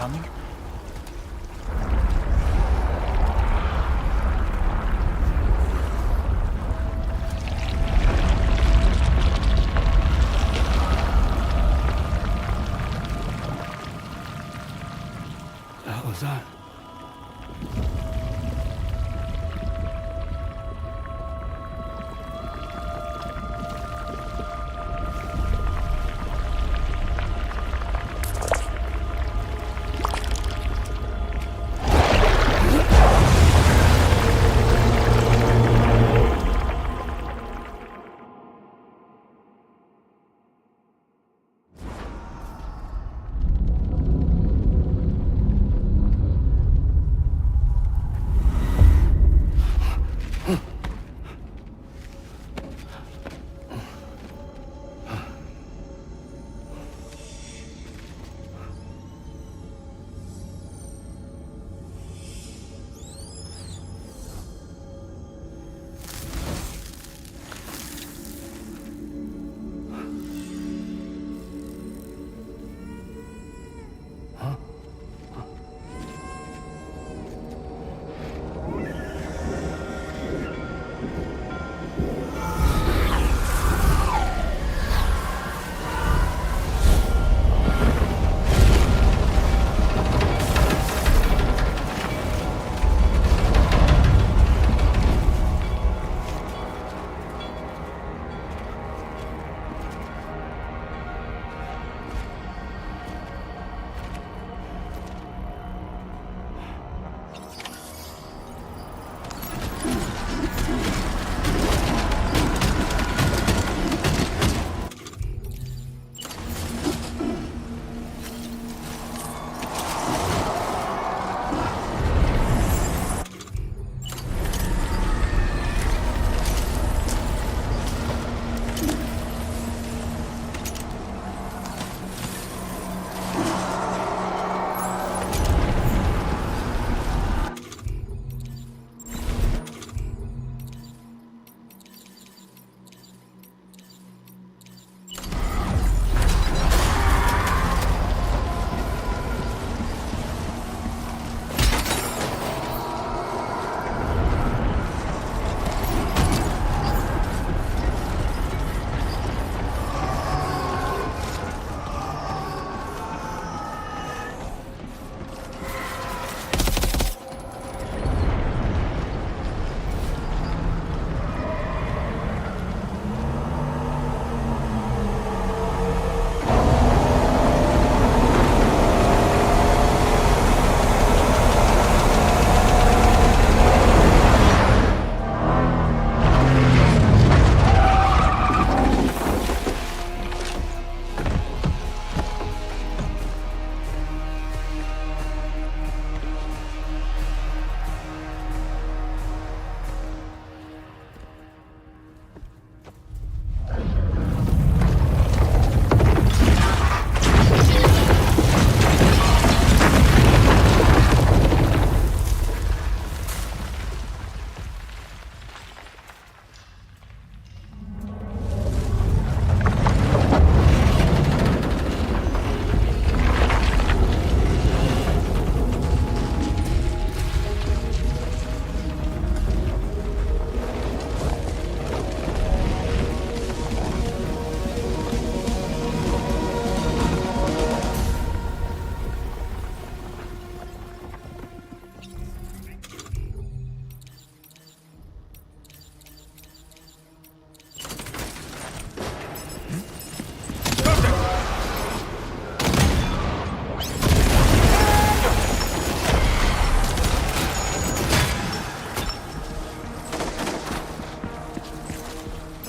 coming? What the hell was that?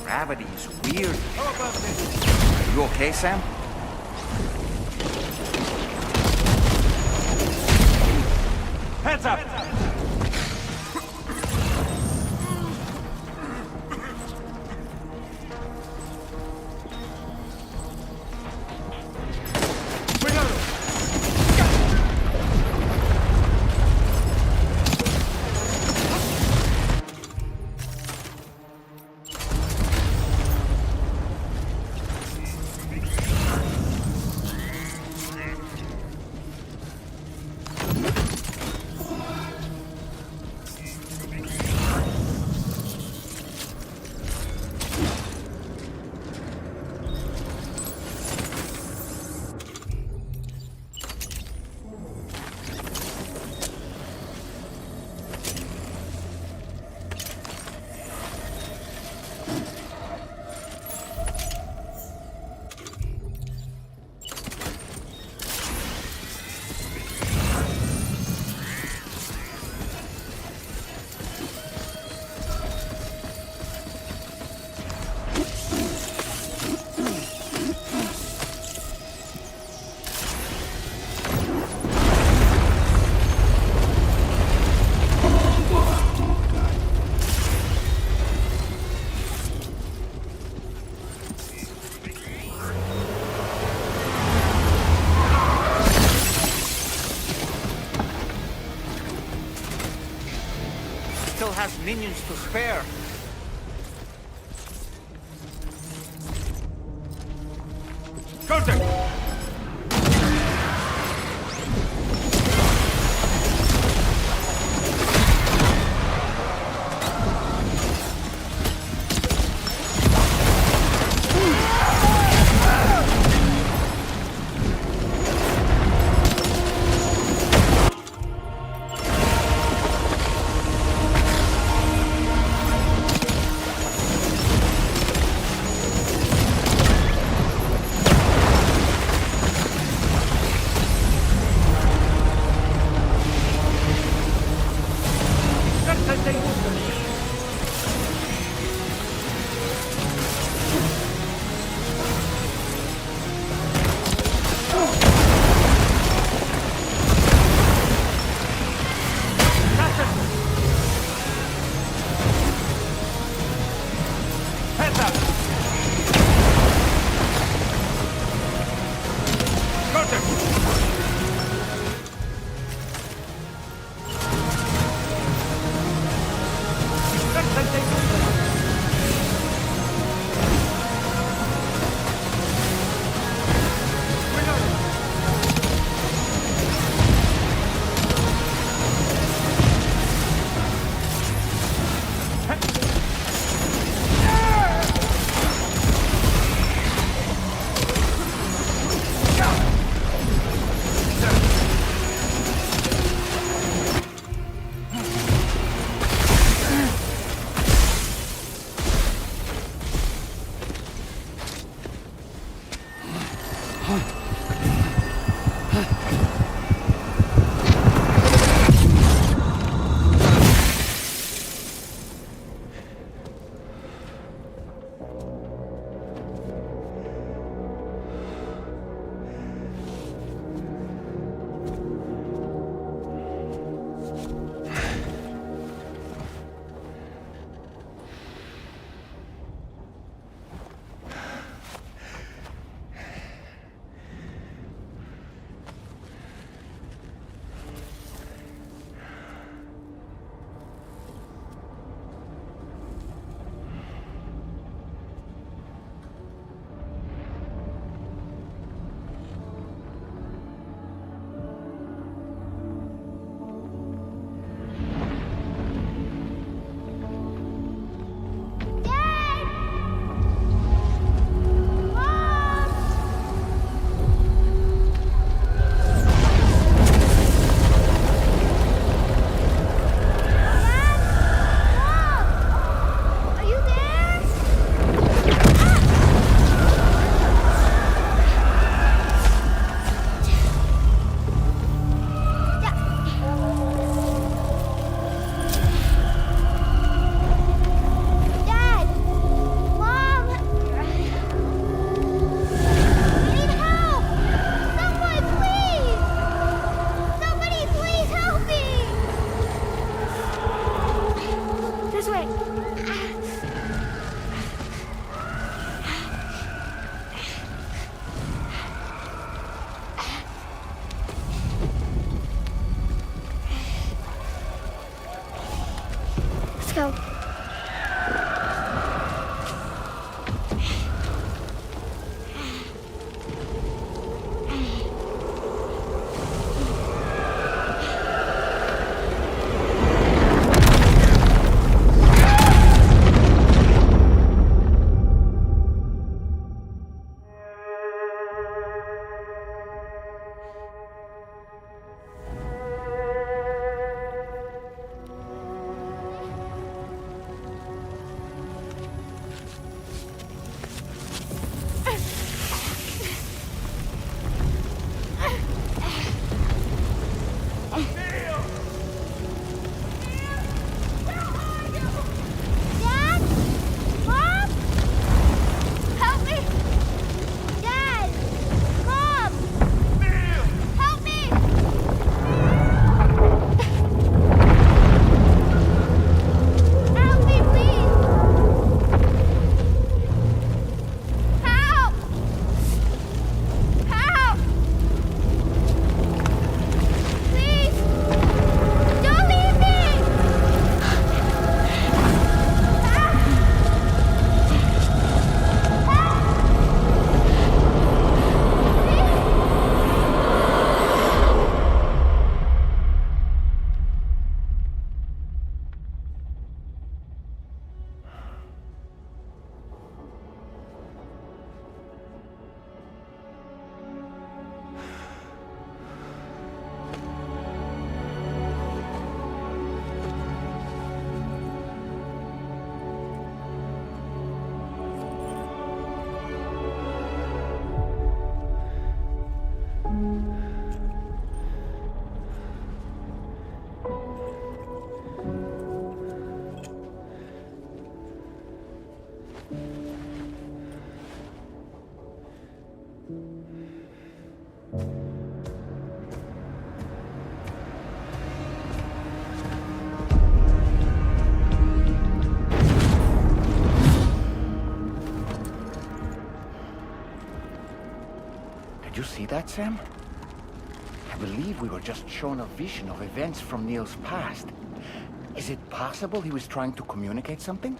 Gravity is weird. Are you okay, Sam? Heads up! minions to spare. Contact! Did you see that, Sam? I believe we were just shown a vision of events from Neil's past. Is it possible he was trying to communicate something?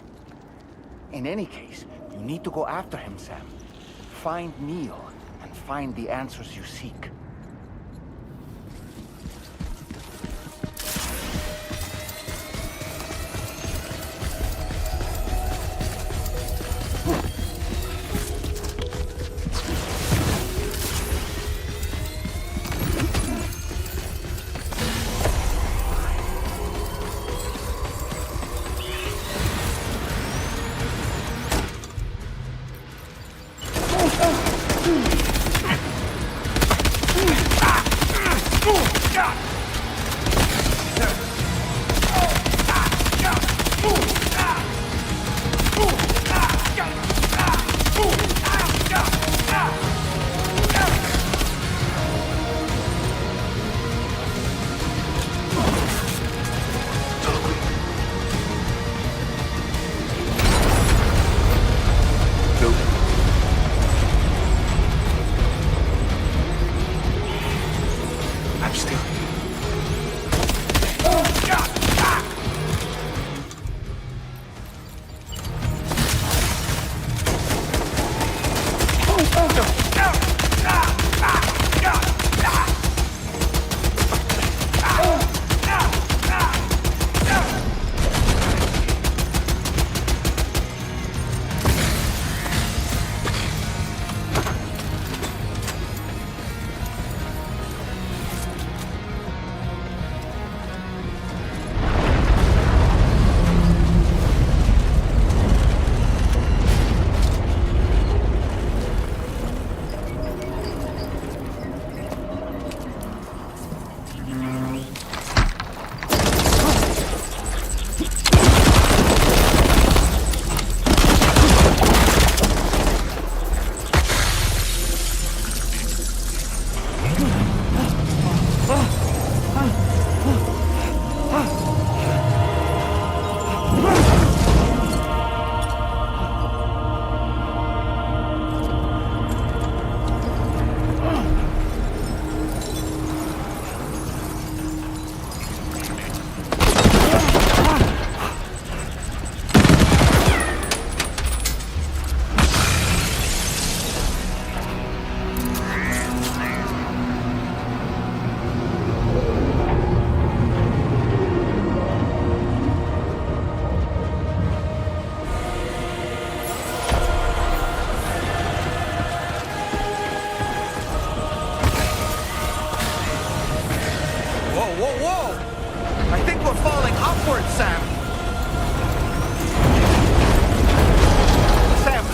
In any case, you need to go after him, Sam. Find Neil, and find the answers you seek. I'm still.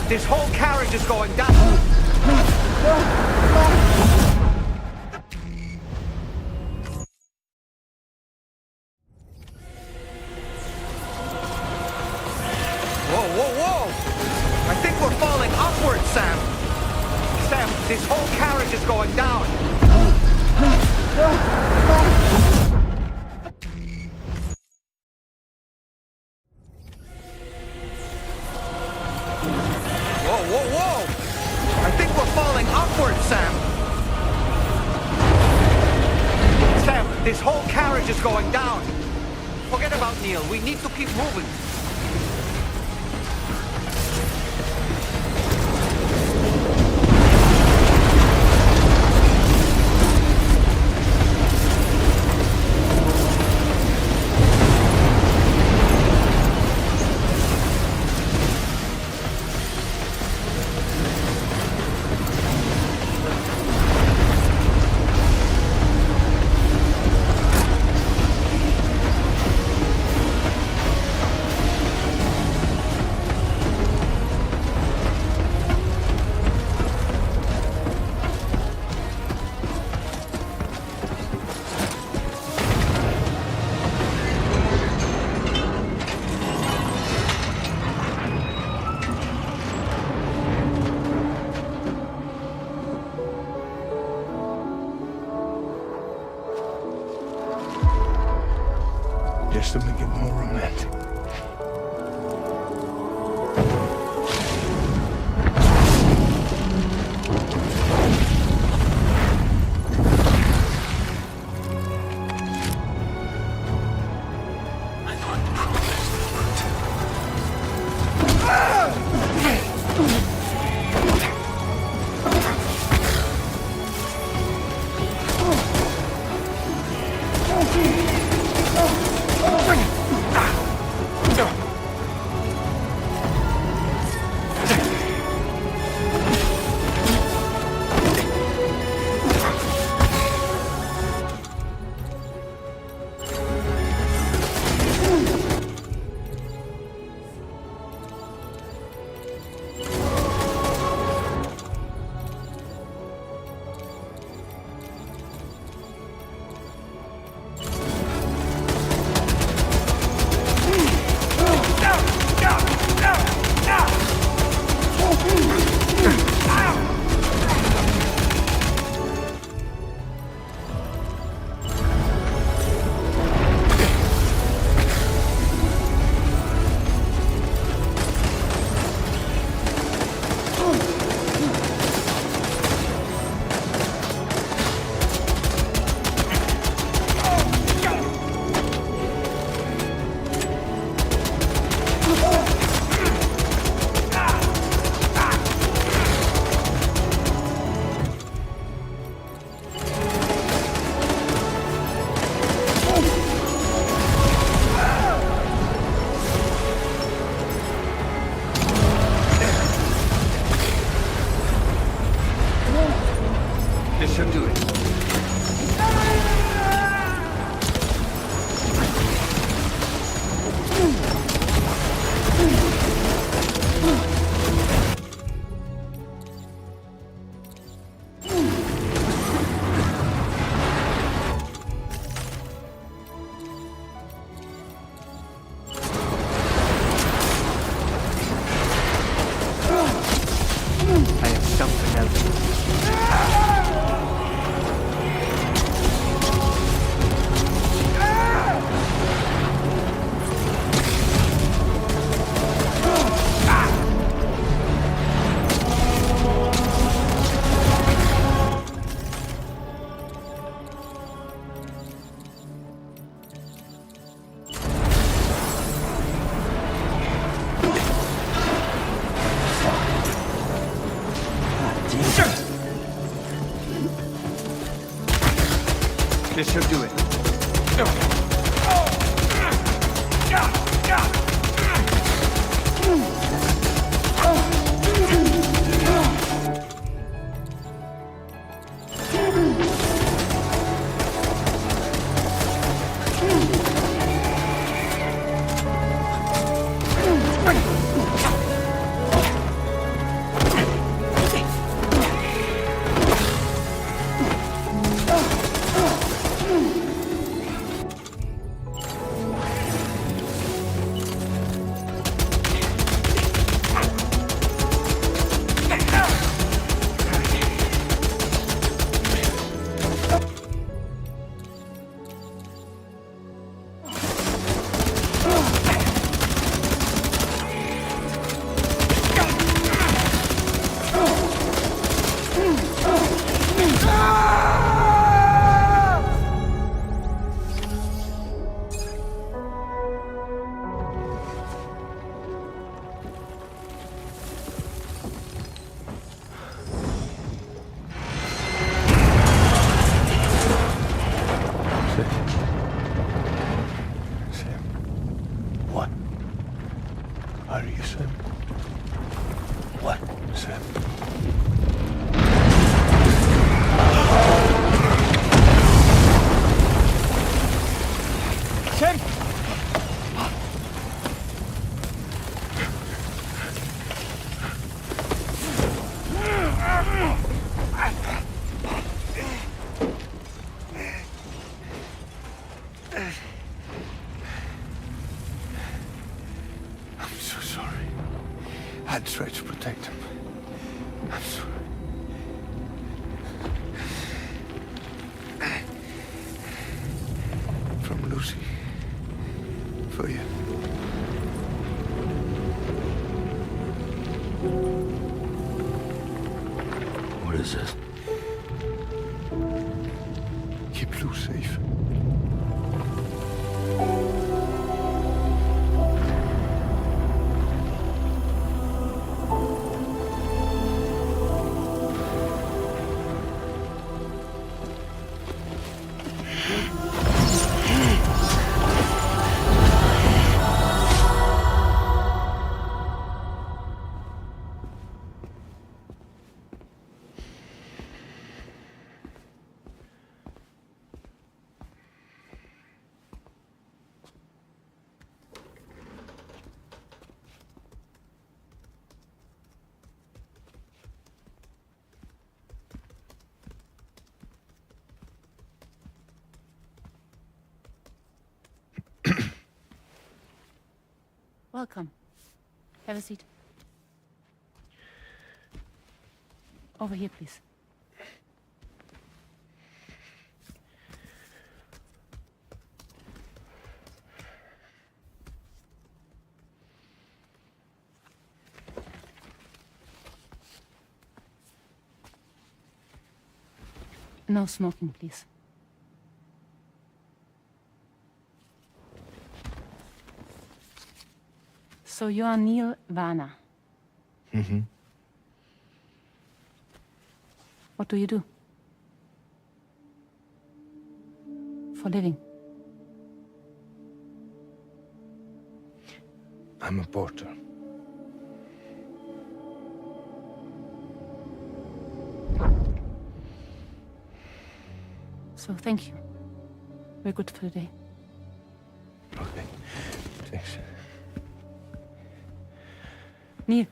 This whole carriage is going down. Whoa! I think we're falling upward, Sam. Sam, this whole carriage is going down. Whoa! I think we're falling upward, Sam. Sam, this whole carriage is going down. Forget about Neil. We need to keep moving. just to make it more romantic. This should do it. I have something else. This should do it. What? Are you Sam? What, Sam? Sam! I'm so sorry. I tried to protect him. I'm sorry. From Lucy. for you. What is this? Keep Lou safe. Welcome. Have a seat. Over here, please. No smoking, please. So you are Neil Varner. Mm-hmm. What do you do? For living? I'm a porter. So thank you. We're good for the day. Okay. Thanks. Neil.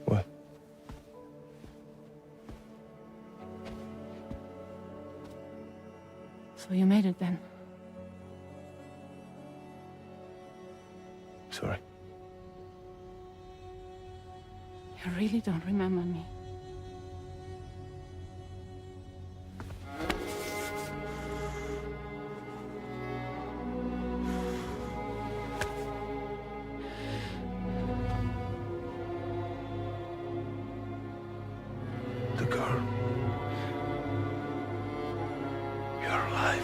What? So you made it then? Sorry. You really don't remember me. The girl. You're alive.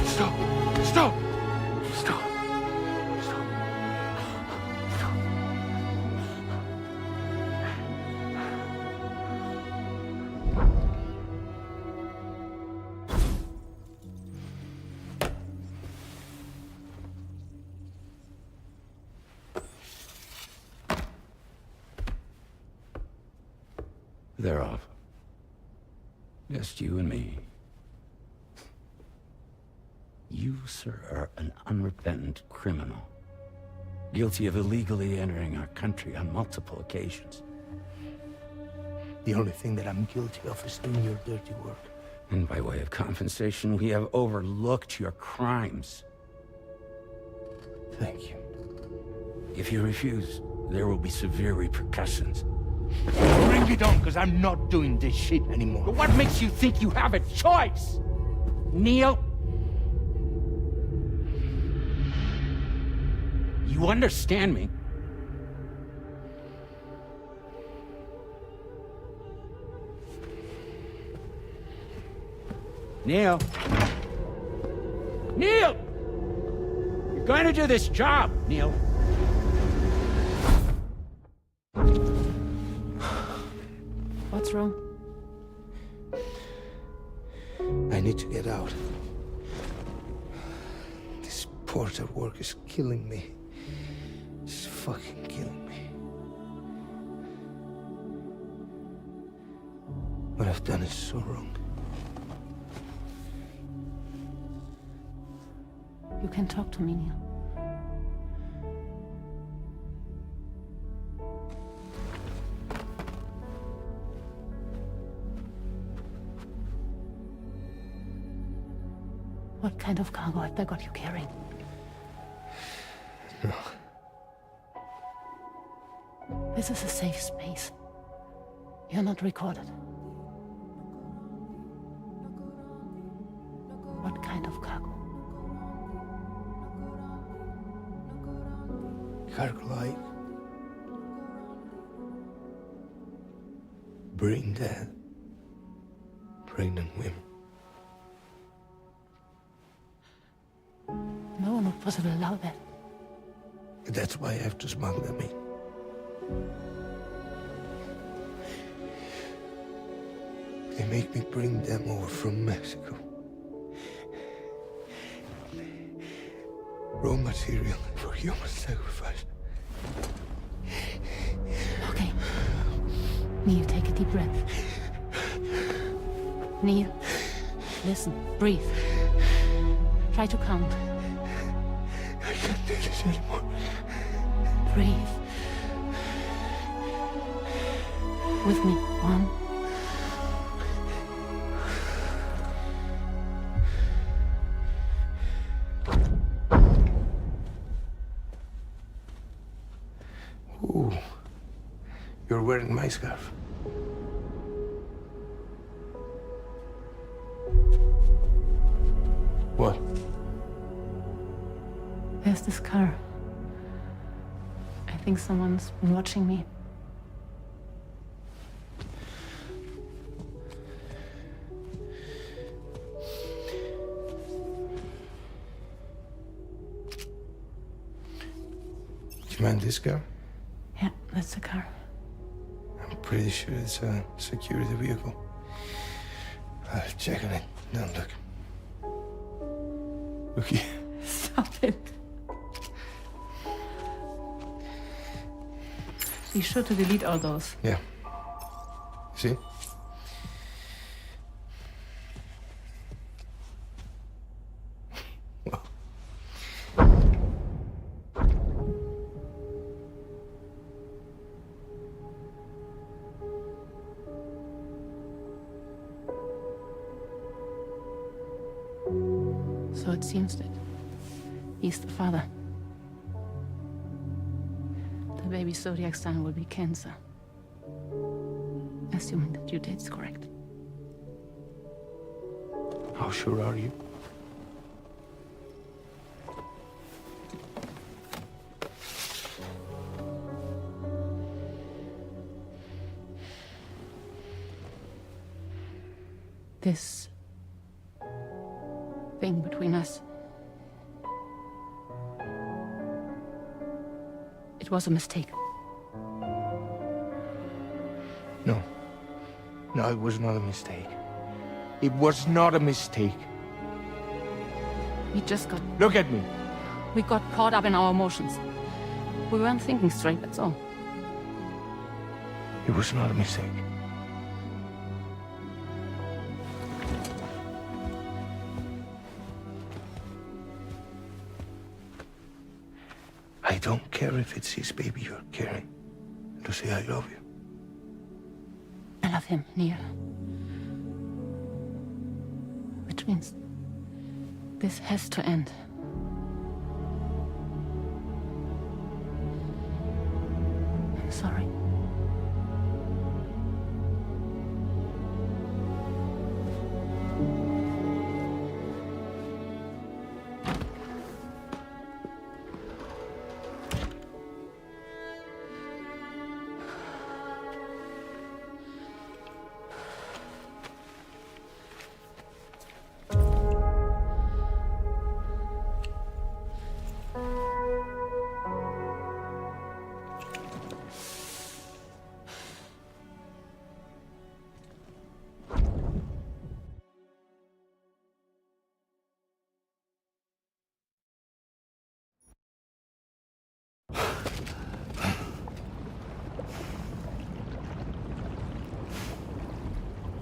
Stop! Stop! Stop! Stop! Stop! They're off. Just you and me. You, sir, are an unrepentant criminal. Guilty of illegally entering our country on multiple occasions. The only thing that I'm guilty of is doing your dirty work. And by way of compensation, we have overlooked your crimes. Thank you. If you refuse, there will be severe repercussions. Bring it on, because I'm not doing this shit anymore. But what makes you think you have a choice? Neil? You understand me? Neil? Neil! You're going to do this job, Neil. What's wrong? I need to get out. This porter work is killing me. It's fucking killing me. What I've done is so wrong. You can talk to me, Neil. What kind of cargo have they got you carrying? No. This is a safe space. You're not recorded. What kind of cargo? Cargo like brain dead, pregnant women. No one would possibly allow that. That's why I have to smuggle them in. They make me bring them over from Mexico. Raw material for human sacrifice. Okay. Neil, take a deep breath. Neil, listen, breathe. Try to count. I can't do this anymore. Breathe. With me. 1. Ooh, you're wearing my scarf. What? There's this car. I think someone's been watching me. Do you mind this car? Yeah, that's the car. I'm pretty sure it's a security vehicle. I'll check on it. Now look. Look here. Stop it. Be sure to delete all those. Yeah. See? Well. So it seems that he's the father. The baby zodiac sign will be Cancer. Assuming the due date's correct. How sure are you? This thing between us. It was a mistake. No. No, it was not a mistake. It was not a mistake. We just got... Look at me. We got caught up in our emotions. We weren't thinking straight, that's all. It was not a mistake. I don't care if it's his baby you're carrying. Lucy, I love you. I love him, Neil. Which means this has to end. I'm sorry.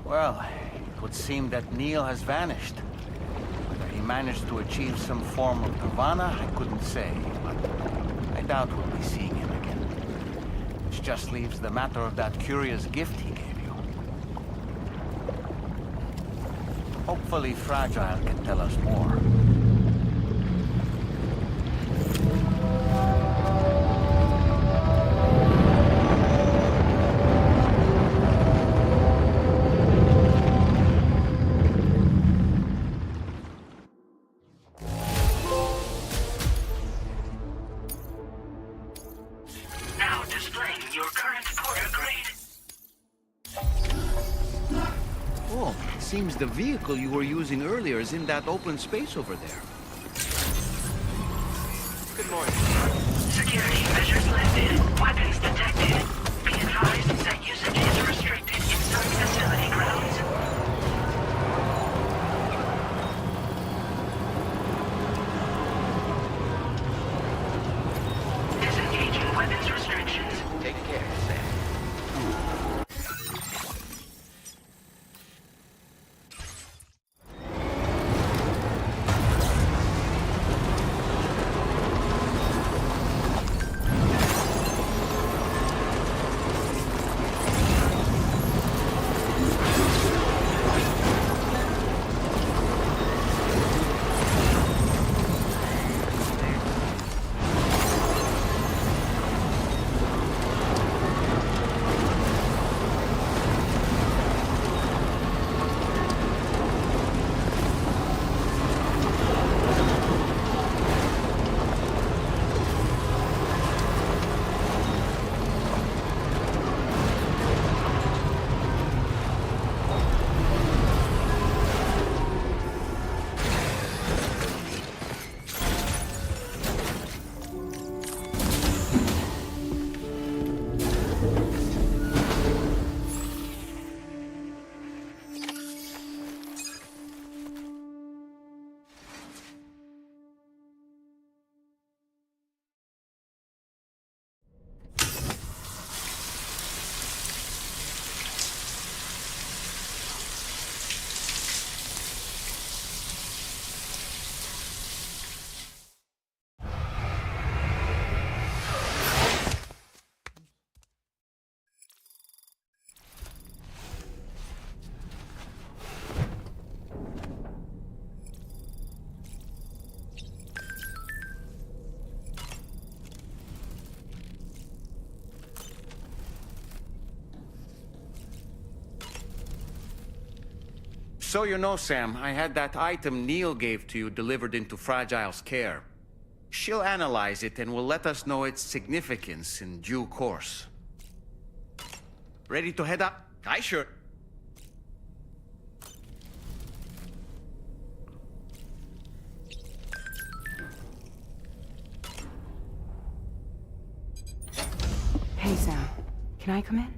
Well, it would seem that Neil has vanished. Whether he managed to achieve some form of nirvana, I couldn't say, but I doubt we'll be seeing him again. Which just leaves the matter of that curious gift he gave you. Hopefully Fragile can tell us more. seems the vehicle you were using earlier is in that open space over there. Good morning. Security measures lifted. Weapons detected. Be advised that usage is restricted inside facility grounds. Disengaging weapons restrictions. Take care, Sam. So you know, Sam, I had that item Neil gave to you delivered into Fragile's care. She'll analyze it and will let us know its significance in due course. Ready to head up? Aye, sure. Hey, Sam. Can I come in?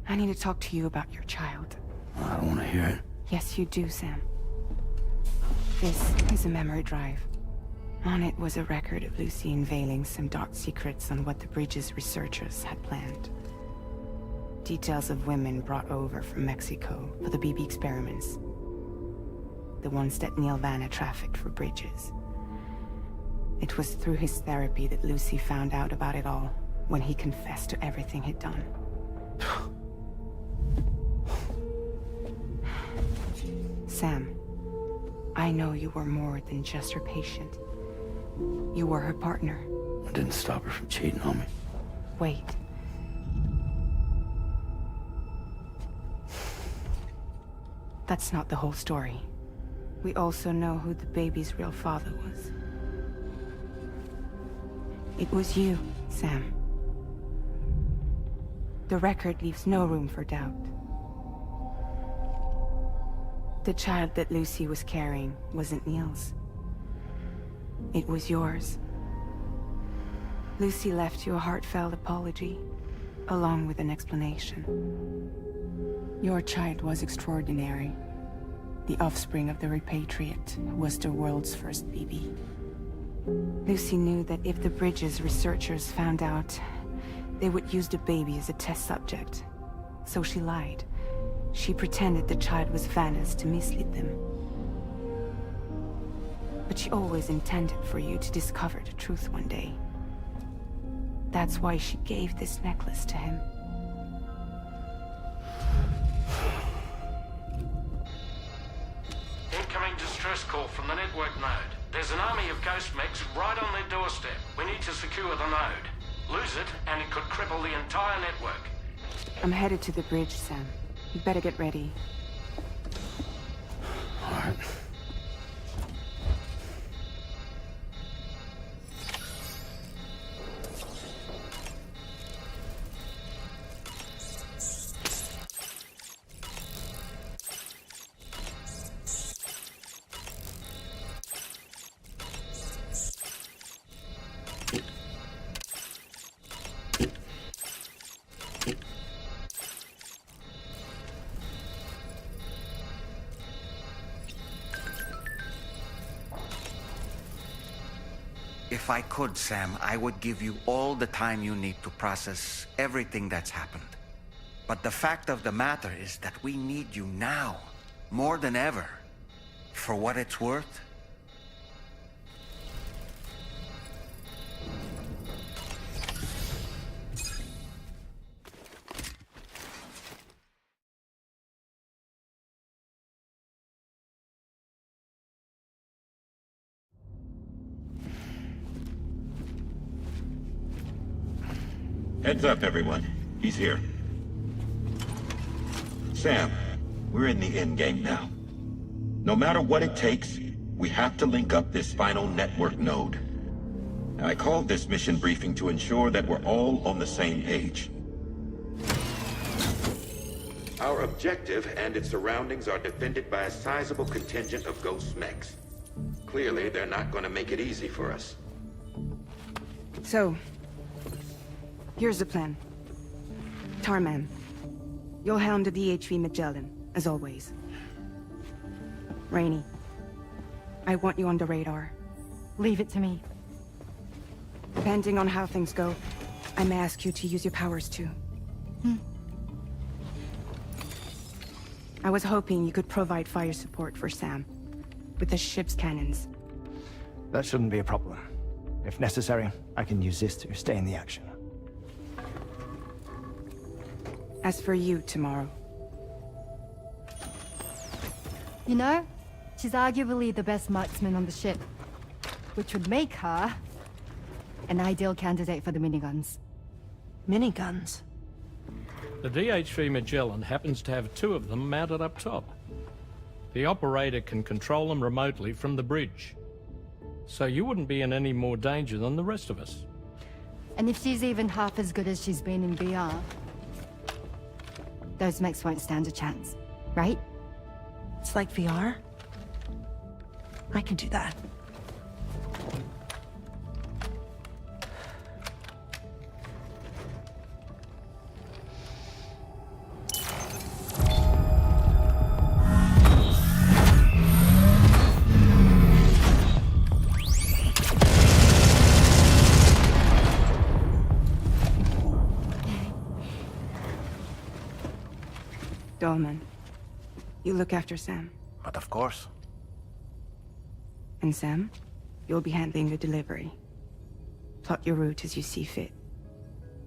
I need to talk to you about your child. I don't want to hear it. Yes, you do, Sam. This is a memory drive. On it was a record of Lucy unveiling some dark secrets on what the Bridges researchers had planned. Details of women brought over from Mexico for the BB experiments. The ones that Neil Vanna trafficked for Bridges. It was through his therapy that Lucy found out about it all, when he confessed to everything he'd done. Sam, I know you were more than just her patient. You were her partner. I didn't stop her from cheating on me. Wait. That's not the whole story. We also know who the baby's real father was. It was you, Sam. The record leaves no room for doubt. The child that Lucy was carrying wasn't Neil's. It was yours. Lucy left you a heartfelt apology, along with an explanation. Your child was extraordinary. The offspring of the repatriate, who was the world's first BB. Lucy knew that if the Bridges researchers found out, they would use the baby as a test subject. So she lied. She pretended the child was Vanna's to mislead them. But she always intended for you to discover the truth one day. That's why she gave this necklace to him. Incoming distress call from the network node. There's an army of ghost mechs right on their doorstep. We need to secure the node. Lose it, and it could cripple the entire network. I'm headed to the bridge, Sam. You better get ready. All right. If I could, Sam, I would give you all the time you need to process everything that's happened. But the fact of the matter is that we need you now, more than ever. For what it's worth, Heads up, everyone. He's here. Sam, we're in the endgame now. No matter what it takes, we have to link up this final network node. Now, I called this mission briefing to ensure that we're all on the same page. Our objective and its surroundings are defended by a sizable contingent of ghost mechs. Clearly, they're not going to make it easy for us. So, here's the plan. Tarman, you'll helm the DHV Magellan, as always. Rainey, I want you on the radar. Leave it to me. Depending on how things go, I may ask you to use your powers too. I was hoping you could provide fire support for Sam, with the ship's cannons. That shouldn't be a problem. If necessary, I can use this to stay in the action. As for you, tomorrow. You know, she's arguably the best marksman on the ship, which would make her an ideal candidate for the miniguns. Miniguns? The DHV Magellan happens to have 2 of them mounted up top. The operator can control them remotely from the bridge. So you wouldn't be in any more danger than the rest of us. And if she's even half as good as she's been in VR, those mechs won't stand a chance, right? It's like VR? I can do that. Dolman, you look after Sam. But of course. And Sam, you'll be handling the delivery. Plot your route as you see fit.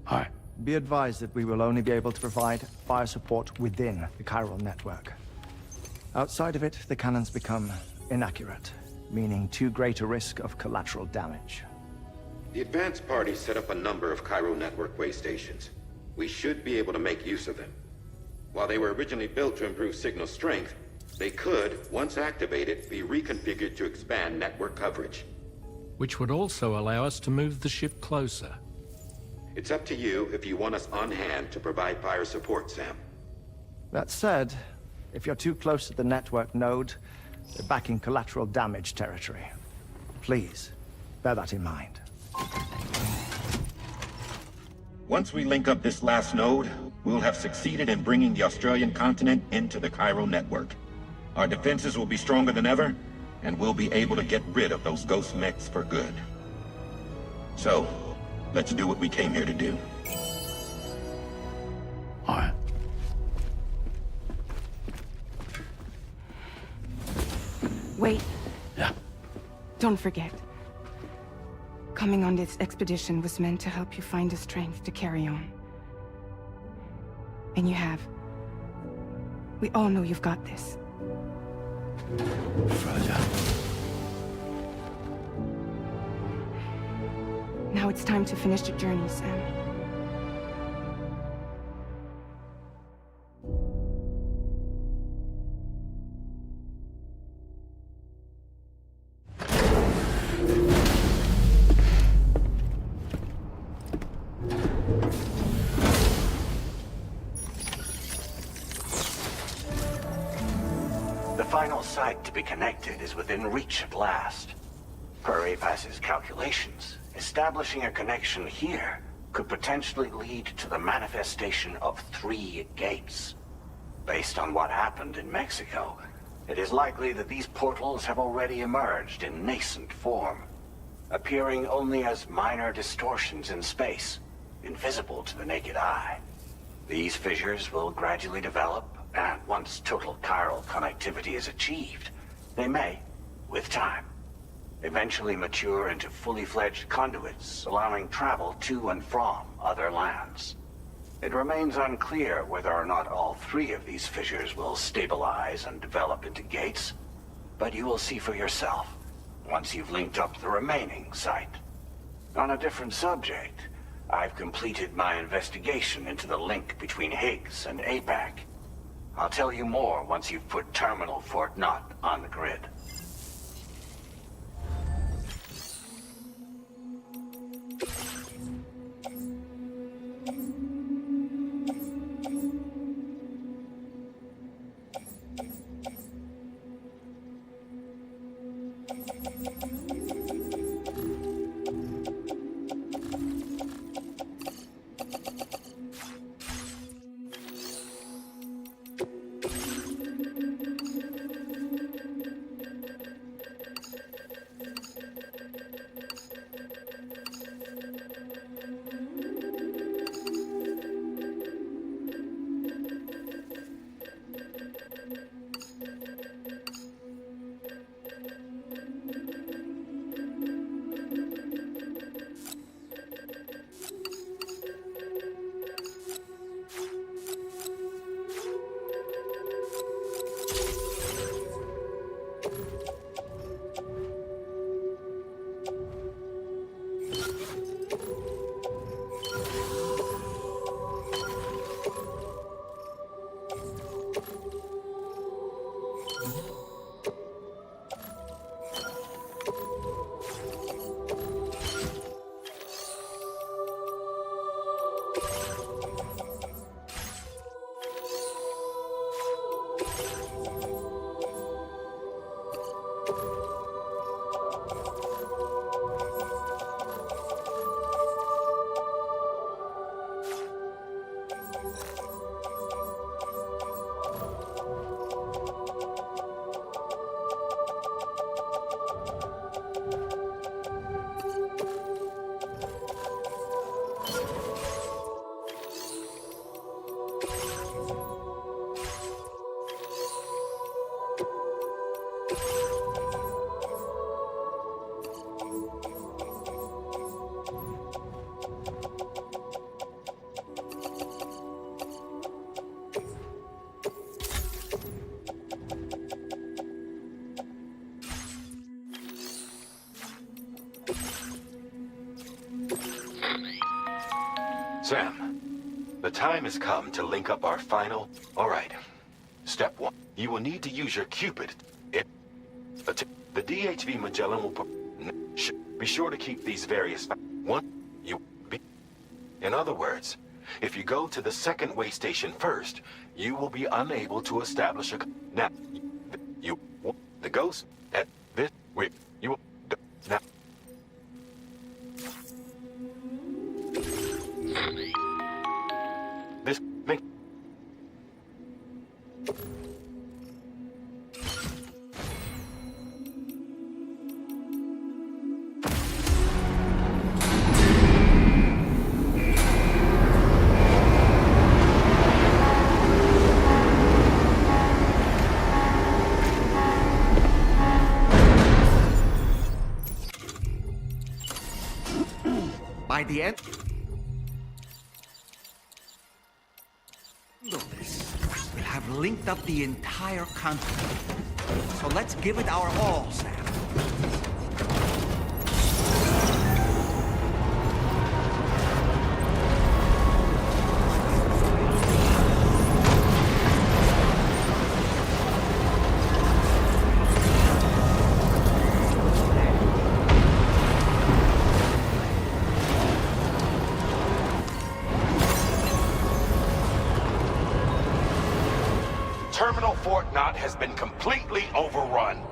Aye. Be advised that we will only be able to provide fire support within the chiral network. Outside of it, the cannons become inaccurate, meaning too great a risk of collateral damage. The advanced party set up a number of chiral network way stations. We should be able to make use of them. While they were originally built to improve signal strength, they could, once activated, be reconfigured to expand network coverage. Which would also allow us to move the ship closer. It's up to you if you want us on hand to provide fire support, Sam. That said, if you're too close to the network node, you're back in collateral damage territory. Please, bear that in mind. Once we link up this last node, we'll have succeeded in bringing the Australian continent into the chiral network. Our defenses will be stronger than ever, and we'll be able to get rid of those ghost mechs for good. So, let's do what we came here to do. All right. Wait. Yeah. Don't forget. Coming on this expedition was meant to help you find the strength to carry on. And you have. We all know you've got this. Fragile. Now it's time to finish the journey, Sam. The final site to be connected is within reach at last. Per APAS's calculations, establishing a connection here could potentially lead to the manifestation of 3 gates. Based on what happened in Mexico, it is likely that these portals have already emerged in nascent form. appearing only as minor distortions in space, invisible to the naked eye. These fissures will gradually develop, and once total chiral connectivity is achieved, they may, with time, eventually mature into fully fledged conduits, allowing travel to and from other lands. It remains unclear whether or not all three of these fissures will stabilize and develop into gates, but you will see for yourself once you've linked up the remaining site. On a different subject, I've completed my investigation into the link between Higgs and APAC. I'll tell you more once you've put Terminal Fort Knot on the grid. Sam, the time has come to link up our final... All right. Step 1. You will need to use your Cupid. The DHV Magellan will... Be sure to keep these various... In other words, if you go to the second way station first, you will be unable to establish a... Now, the ghost at this... You... Now... This make... By the end of this, we'll have linked up the entire continent. So let's give it our all, Sam. Terminal Fort Knot has been completely overrun.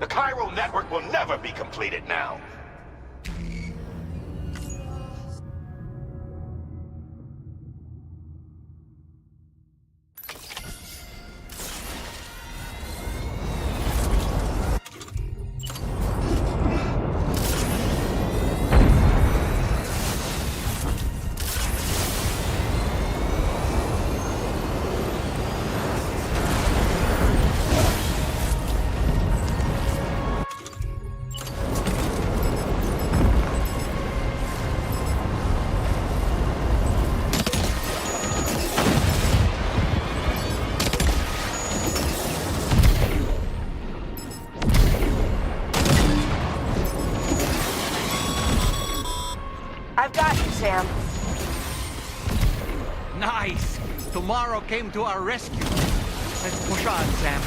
The chiral network will never be completed now. I've got you, Sam. Nice! Tomorrow came to our rescue. Let's push on, Sam.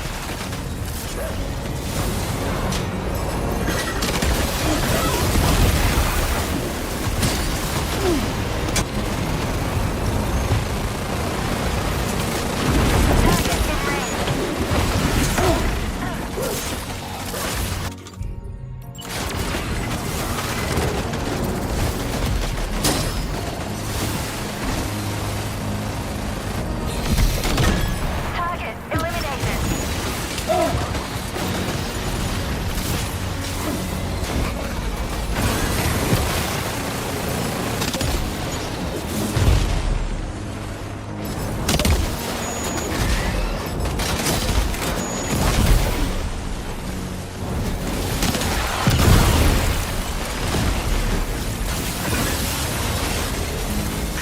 Target eliminated.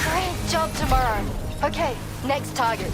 Great job tomorrow. Okay, next target.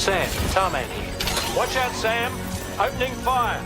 Sam, Tarman here. Watch out, Sam. Opening fire.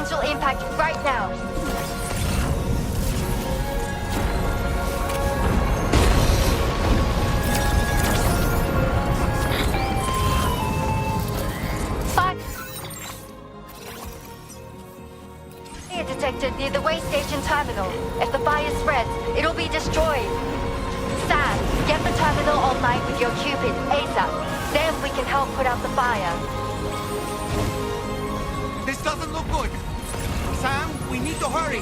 potential impact right now. detected near the way station terminal. If the fire spreads, it'll be destroyed. Sam, get the terminal online with your Cupid ASAP. Then we can help put out the fire. This doesn't look good. Sam, we need to hurry.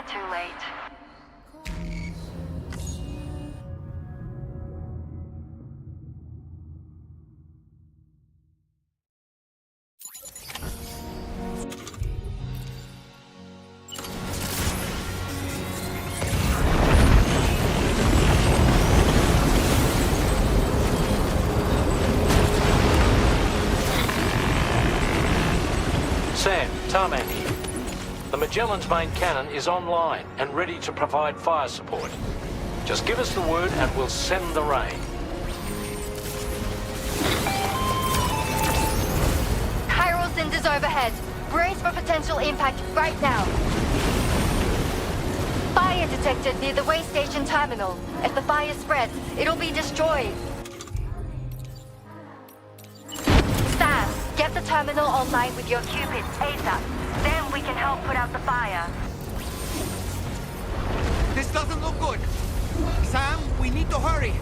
Too late. Sam, Tarman here. The Magellan's main cannon is online and ready to provide fire support. Just give us the word and we'll send the rain. Chiral cinders overhead. Brace for potential impact right now. Fire detected near the way station terminal. If the fire spreads, it'll be destroyed. Sam, get the terminal online with your Cupid ASAP. Then we can help put out the fire. This doesn't look good. Sam, we need to hurry.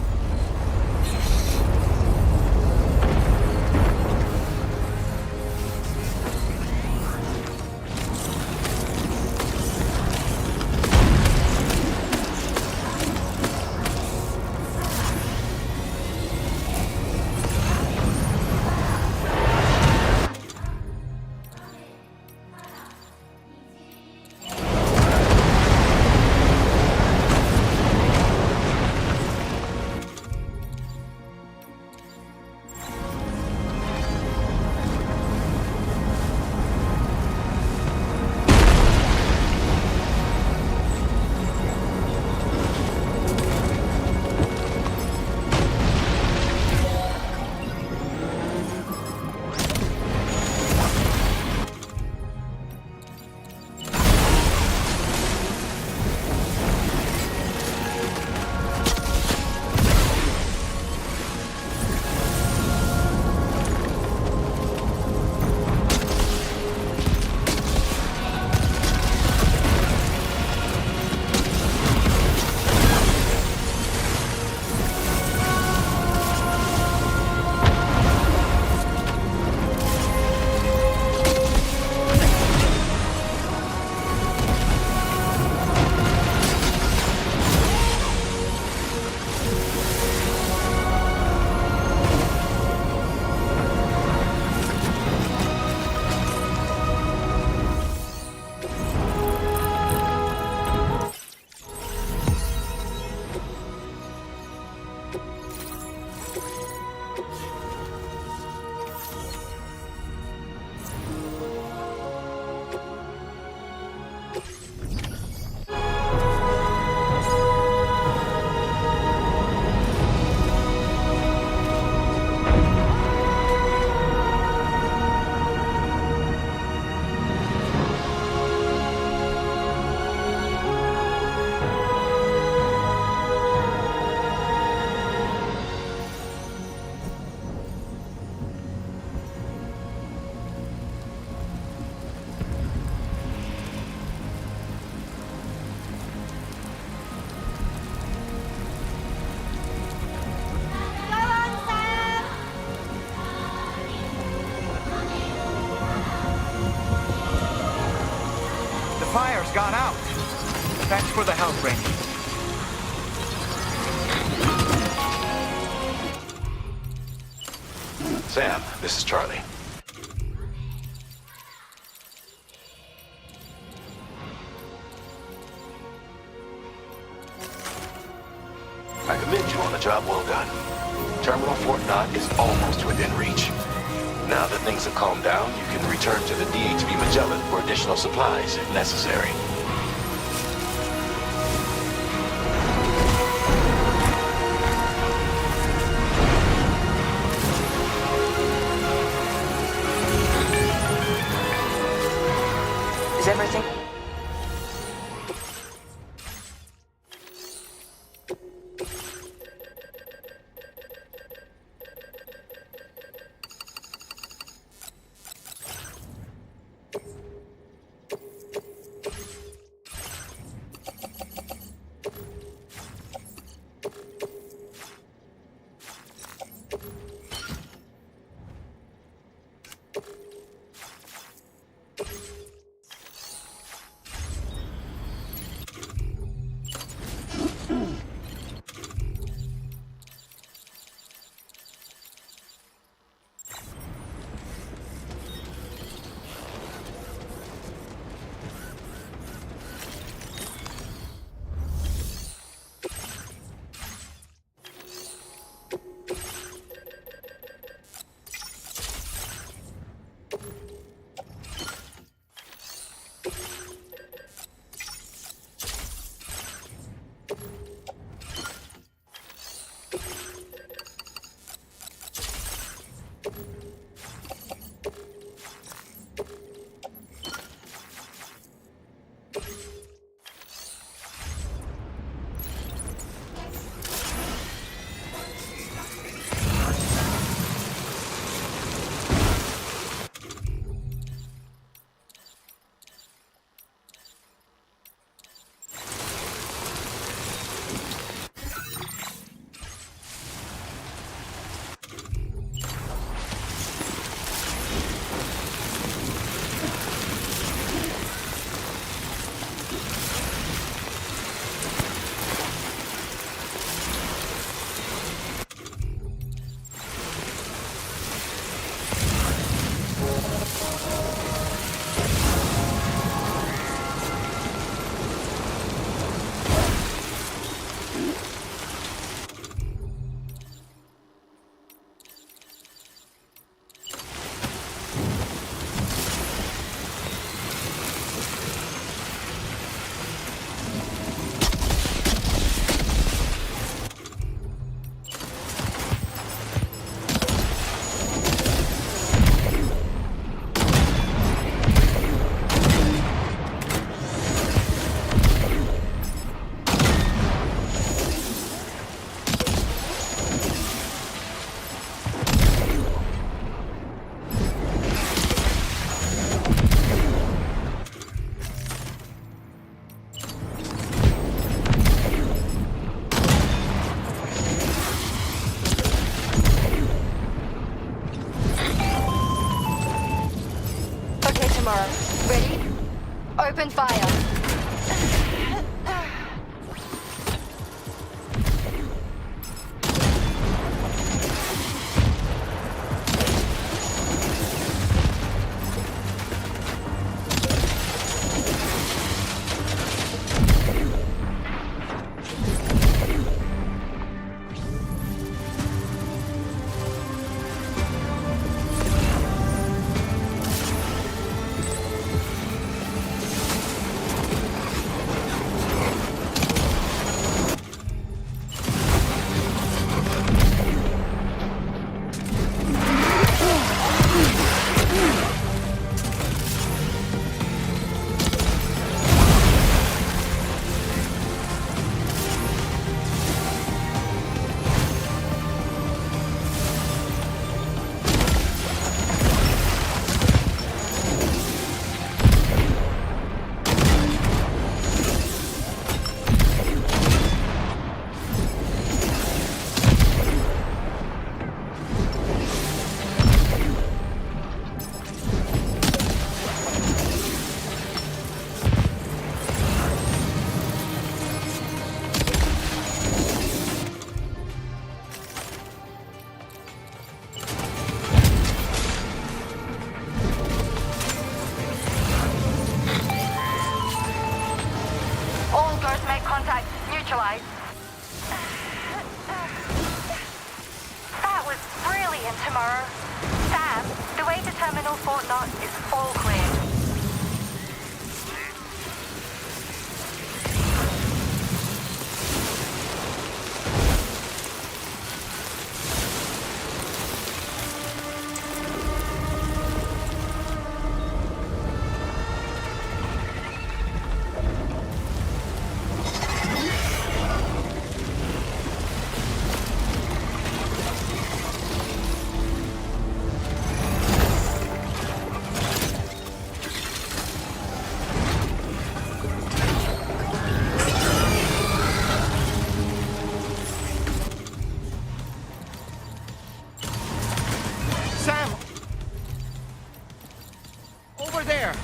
for the help, Ranger. Sam, this is Charlie. I commend you on a job well done. Terminal Fort Knott is almost within reach. Now that things have calmed down, you can return to the DHV Magellan for additional supplies if necessary. Is everything? neutralized. That was brilliant, Tomorrow. Sam, the way to Terminal Fort Knott is all clear.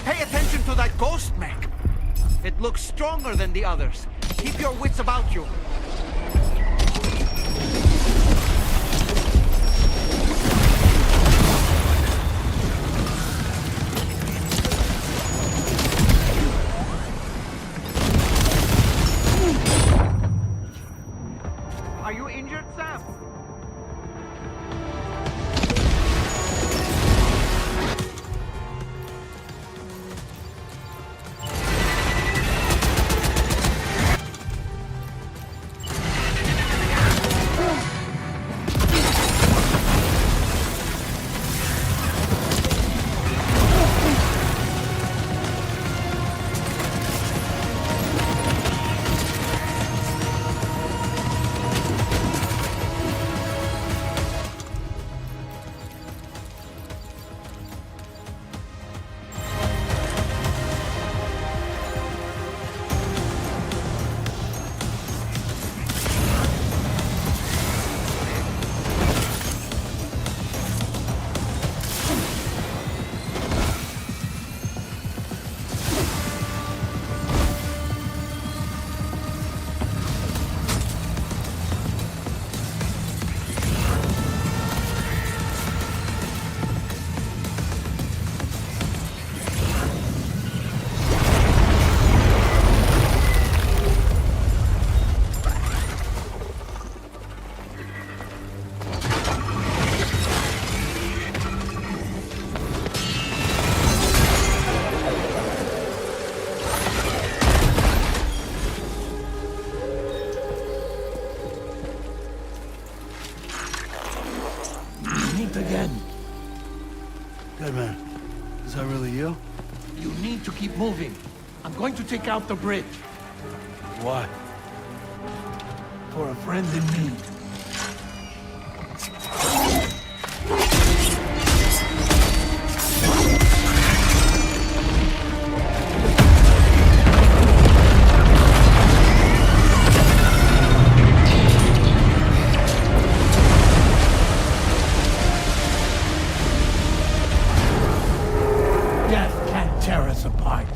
Pay attention to that ghost mech. It looks stronger than the others. Keep your wits about you. Are you injured, Sam? Again. Good man. Is that really you? You need to keep moving. I'm going to take out the bridge. Why? For a friend in need. Tear us apart.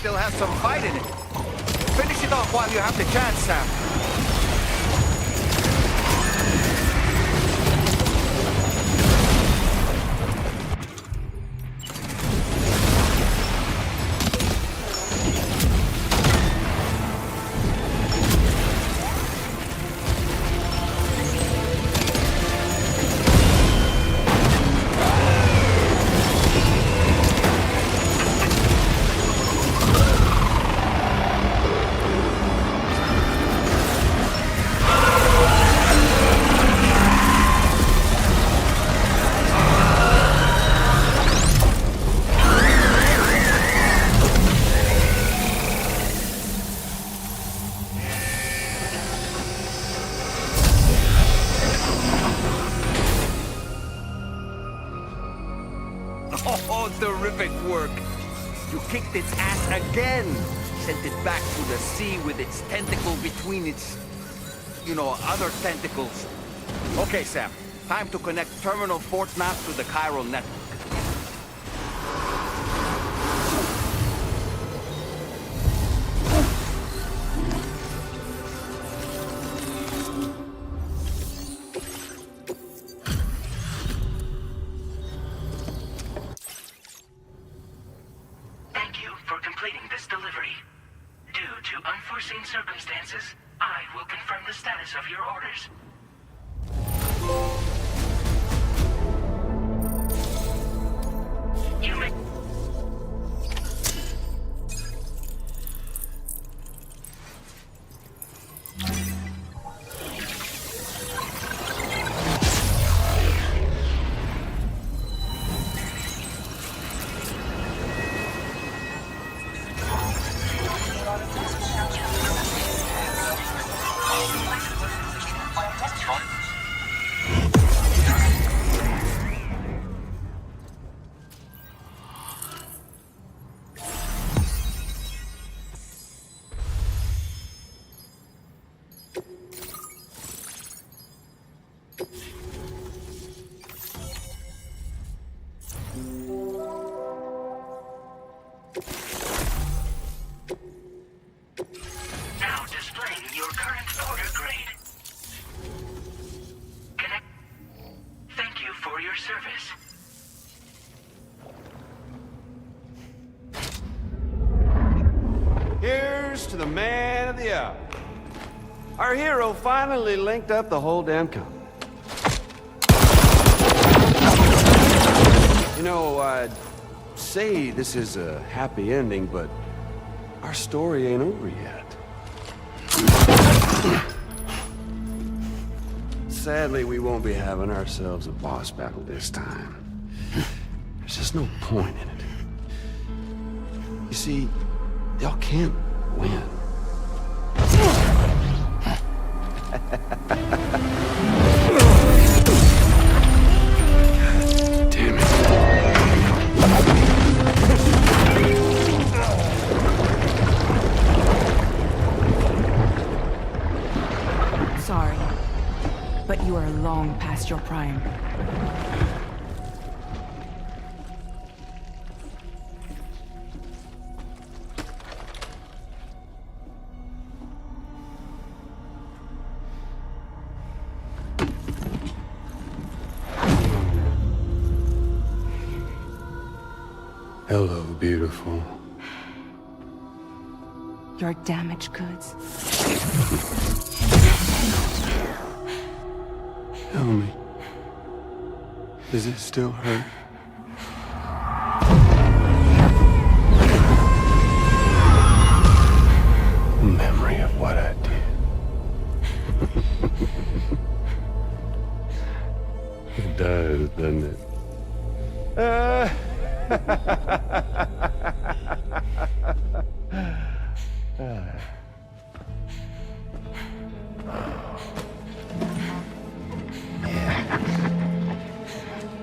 Still has some fight in it. Finish it off while you have the chance, Sam. Terrific work. You kicked its ass again. Sent it back to the sea with its tentacle between its, other tentacles. Okay, Sam. Time to connect Terminal Fort Knox to the chiral network. Thank you for completing this delivery. Due to unforeseen circumstances, I will confirm the status of your orders. You may... Now displaying your current order grade. Connect. Thank you for your service. Here's to the man of the hour. Our hero finally linked up the whole damn company. I'd say this is a happy ending, but our story ain't over yet. Sadly, we won't be having ourselves a boss battle this time. There's just no point in it. You see, y'all can't win. Damn it. Sorry, but you are long past your prime. Hello, beautiful. Your damaged goods. Tell me, does it still hurt? Memory of what I did. It does, doesn't it?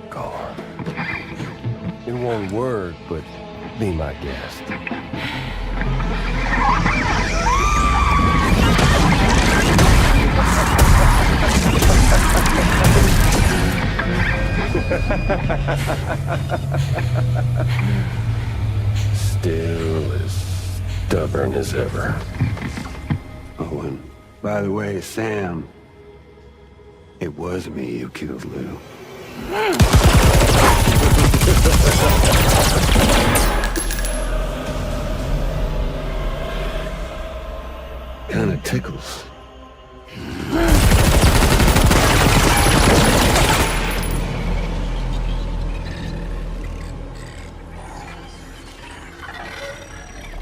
Go on. In one word, but be my guest. Still as stubborn as ever. Oh, and by the way, Sam, it was me who killed Lou. Kinda tickles.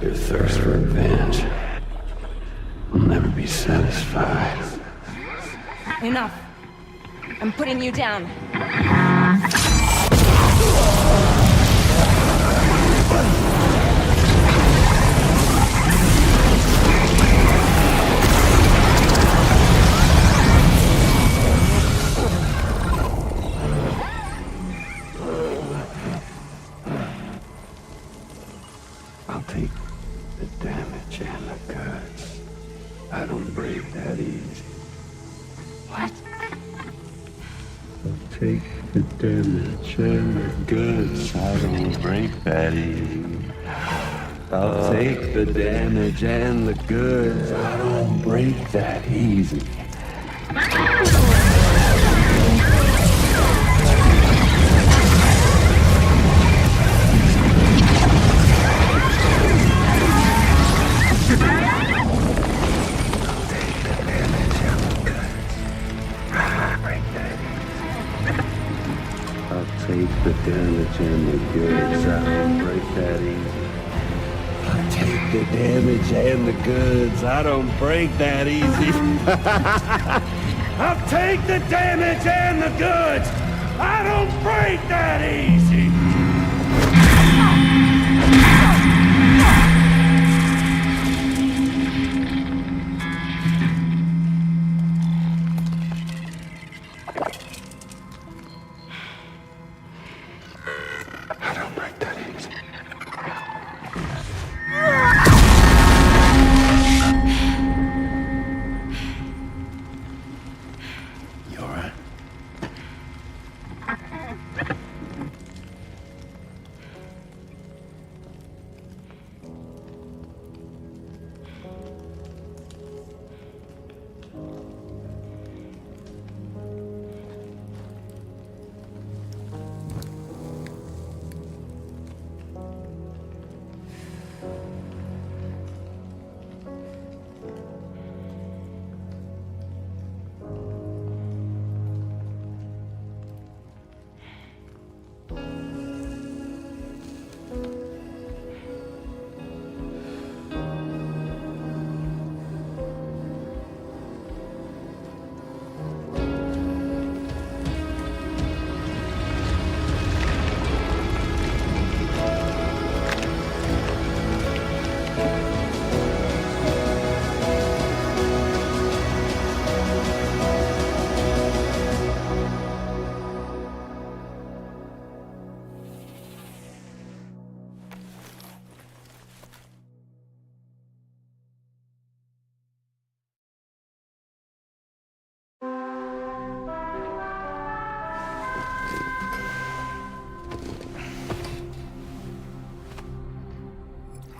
Your thirst for revenge will never be satisfied. Enough. I'm putting you down. I'll take the damage and the goods. I don't break that easy. What? I'll take the damage and the goods. I don't break that easy. I'll take the damage and the goods. I don't break that easy. Take the damage and the goods. I don't break that easy. I'll take the damage and the goods. I don't break that easy. I'll take the damage and the goods. I don't break that easy.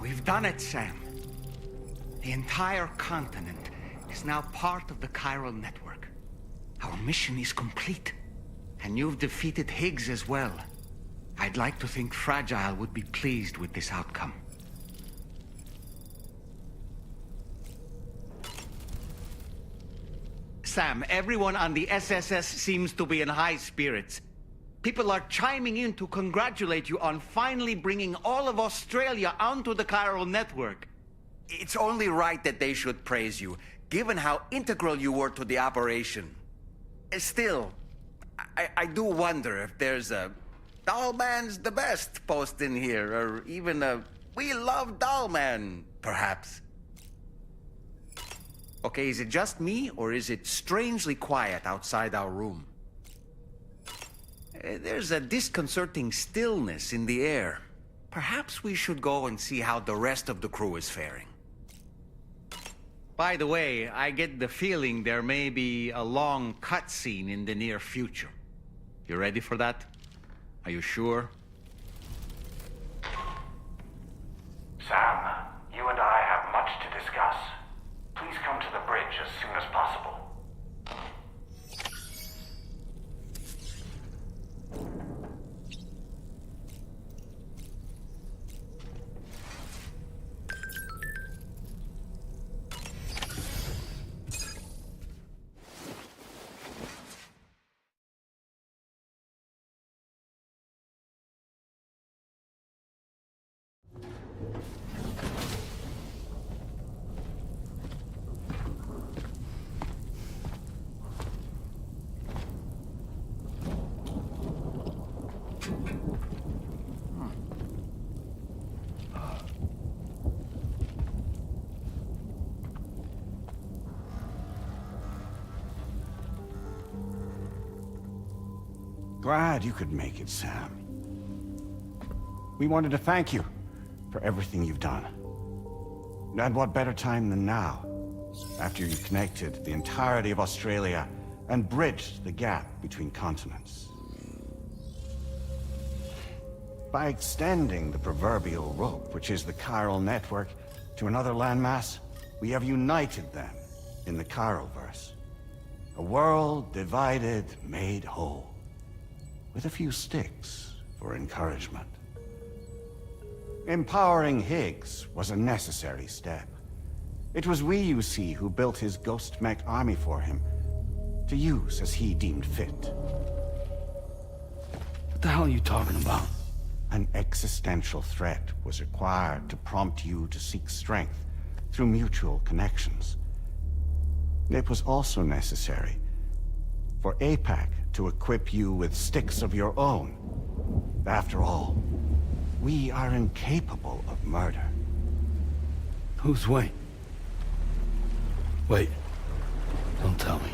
We've done it, Sam. The entire continent is now part of the chiral network. Our mission is complete. And you've defeated Higgs as well. I'd like to think Fragile would be pleased with this outcome. Sam, everyone on the SSS seems to be in high spirits. People are chiming in to congratulate you on finally bringing all of Australia onto the chiral network. It's only right that they should praise you, given how integral you were to the operation. Still, I do wonder if there's a Dollman's the best post in here, or even a We Love Dollman, perhaps. Okay, is it just me, or is it strangely quiet outside our room? There's a disconcerting stillness in the air. Perhaps we should go and see how the rest of the crew is faring. By the way, I get the feeling there may be a long cutscene in the near future. You ready for that? Are you sure? Sam, you and I have much to discuss. Please come to the bridge as soon as possible. Glad you could make it, Sam. We wanted to thank you for everything you've done. And what better time than now, after you've connected the entirety of Australia and bridged the gap between continents. By extending the proverbial rope, which is the chiral network, to another landmass, we have united them in the Chiroverse. A world divided, made whole, with a few sticks for encouragement. Empowering Higgs was a necessary step. It was we, you see, who built his ghost mech army for him, to use as he deemed fit. What the hell are you talking about? An existential threat was required to prompt you to seek strength through mutual connections. It was also necessary for APAC to equip you with sticks of your own. After all, we are incapable of murder. Who's we? Wait. Don't tell me.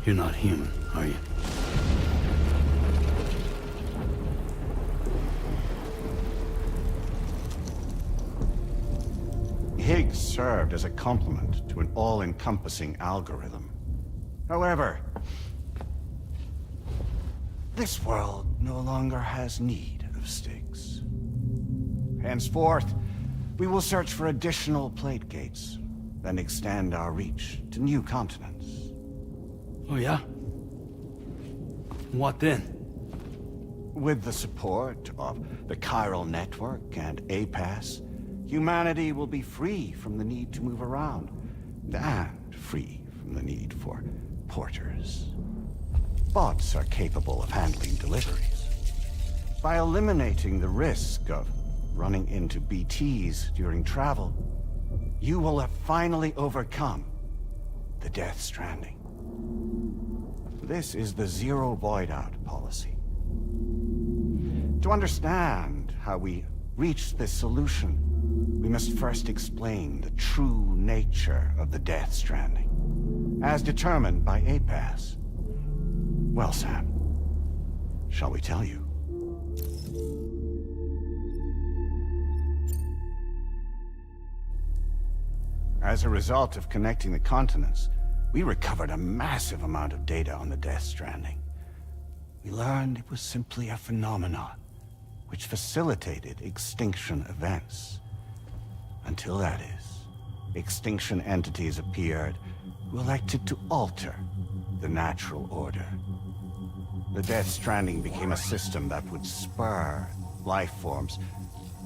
You're not human, are you? Higgs served as a complement to an all-encompassing algorithm. However, this world no longer has need of sticks. Henceforth, we will search for additional plate gates, then extend our reach to new continents. Oh yeah? What then? With the support of the chiral network and APAS, humanity will be free from the need to move around, and free from the need for porters. Bots are capable of handling deliveries. By eliminating the risk of running into BTs during travel, you will have finally overcome the Death Stranding. This is the Zero Void Out policy. To understand how we reached this solution, we must first explain the true nature of the Death Stranding, as determined by APAS. Well, Sam, shall we tell you? As a result of connecting the continents, we recovered a massive amount of data on the Death Stranding. We learned it was simply a phenomenon which facilitated extinction events. Until that is, extinction entities appeared who elected to alter the natural order. The Death Stranding became a system that would spur life forms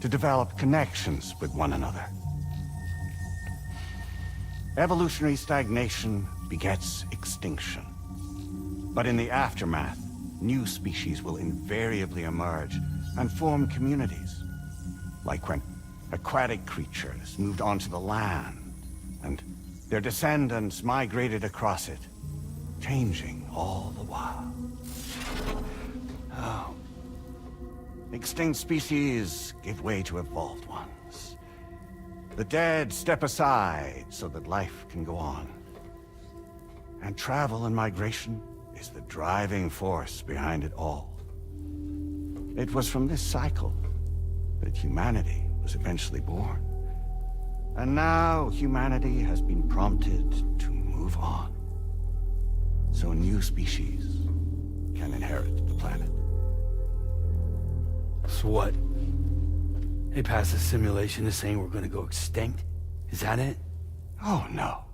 to develop connections with one another. Evolutionary stagnation begets extinction. But in the aftermath, new species will invariably emerge and form communities. Like when aquatic creatures moved onto the land, and their descendants migrated across it, changing all the while. Oh. Extinct species give way to evolved ones. The dead step aside so that life can go on. And travel and migration is the driving force behind it all. It was from this cycle that humanity was eventually born. And now humanity has been prompted to move on. So new species can inherit the planet. So what? They passed a simulation is saying we're gonna go extinct? Is that it? Oh, no.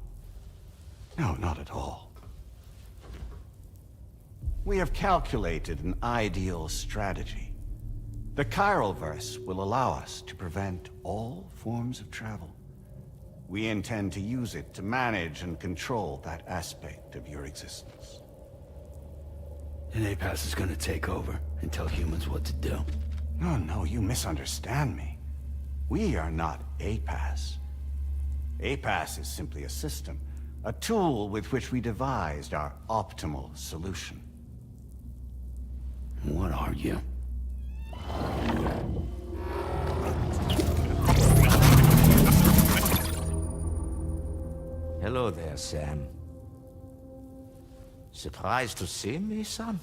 No, not at all. We have calculated an ideal strategy. The Chiroverse will allow us to prevent all forms of travel. We intend to use it to manage and control that aspect of your existence. And APAS is gonna take over and tell humans what to do. No, you misunderstand me. We are not APAS. APAS is simply a system, a tool with which we devised our optimal solution. What are you? Hello there, Sam. Surprised to see me, son?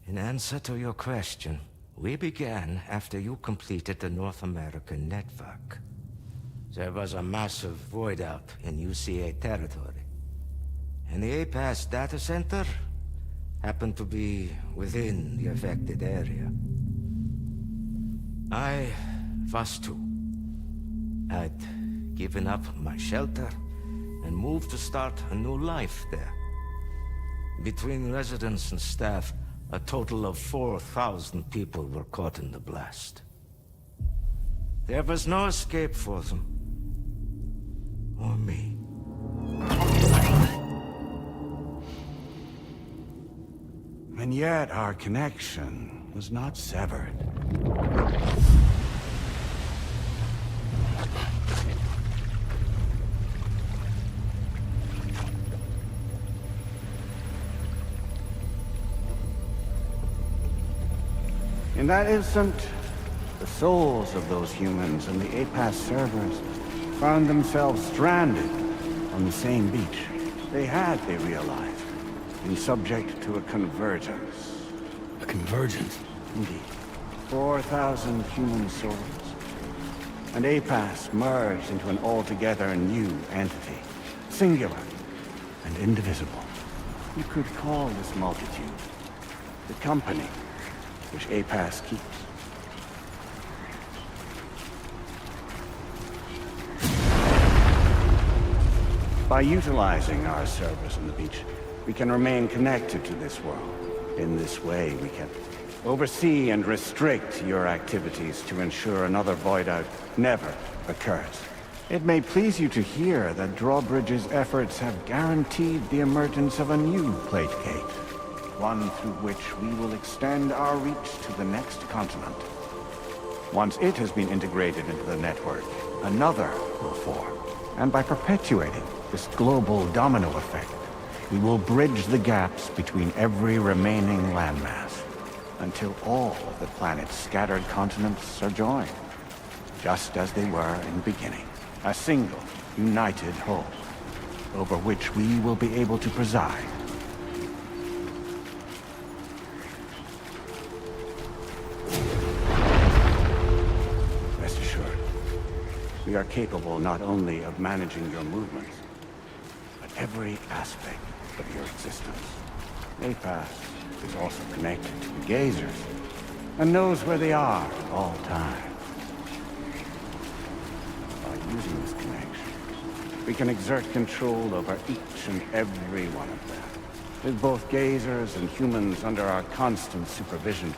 In answer to your question, we began after you completed the North American network. There was a massive void out in UCA territory. And the APAS data center happened to be within the affected area. I was too. I'd given up my shelter and moved to start a new life there. Between residents and staff, a total of 4,000 people were caught in the blast. There was no escape for them. Or me. And yet our connection was not severed. In that instant, the souls of those humans and the APAS servers found themselves stranded on the same beach. They realized, been subject to a convergence. A convergence? Indeed. 4,000 human souls. And APAS merged into an altogether new entity. Singular and indivisible. You could call this multitude the company which APAS keeps. By utilizing our service on the beach, we can remain connected to this world. In this way, we can oversee and restrict your activities to ensure another void out never occurs. It may please you to hear that Drawbridge's efforts have guaranteed the emergence of a new plate gate. One through which we will extend our reach to the next continent. Once it has been integrated into the network, another will form. And by perpetuating this global domino effect, we will bridge the gaps between every remaining landmass, until all of the planet's scattered continents are joined, just as they were in the beginning. A single, united whole, over which we will be able to preside. We are capable not only of managing your movements, but every aspect of your existence. APAS is also connected to the Gazers, and knows where they are at all times. By using this connection, we can exert control over each and every one of them. With both Gazers and humans under our constant supervision,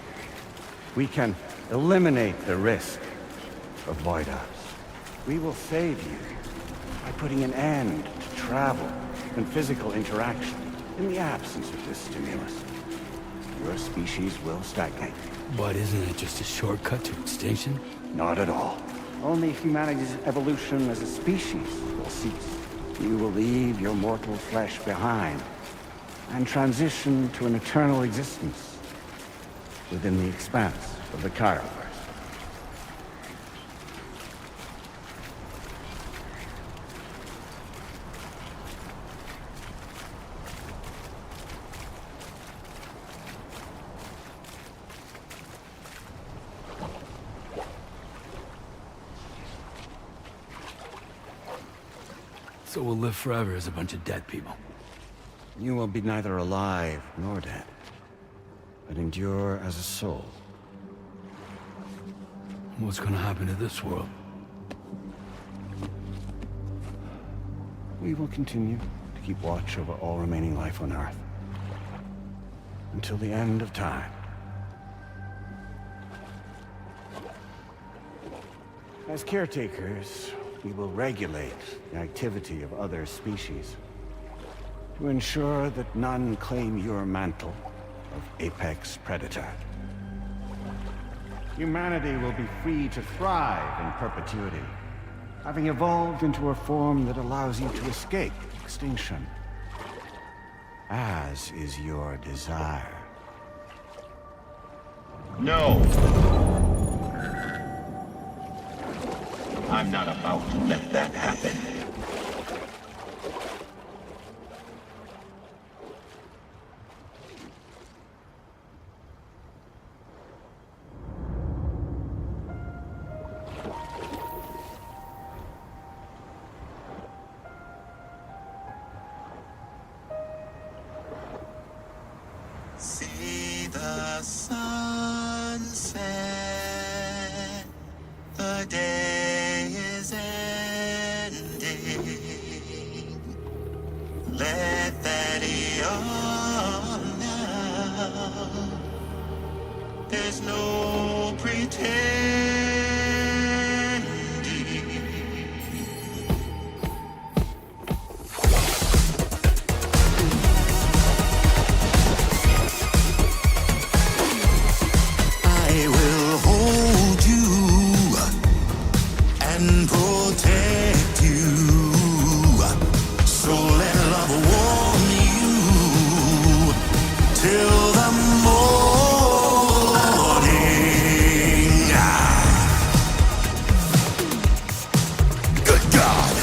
we can eliminate the risk of void-outs. We will save you by putting an end to travel and physical interaction in the absence of this stimulus. Your species will stagnate. But isn't it just a shortcut to extinction? Not at all. Only humanity's evolution as a species will cease. You will leave your mortal flesh behind and transition to an eternal existence within the expanse of the Chiroverse. So we'll live forever as a bunch of dead people. You will be neither alive nor dead, but endure as a soul. What's gonna happen to this world? We will continue to keep watch over all remaining life on Earth. Until the end of time. As caretakers, we will regulate the activity of other species to ensure that none claim your mantle of apex predator. Humanity will be free to thrive in perpetuity, having evolved into a form that allows you to escape extinction, as is your desire. No! I'm not about to let that happen. there's no pretending. I will hold you and protect you. So let love warm you till the morning. Good God.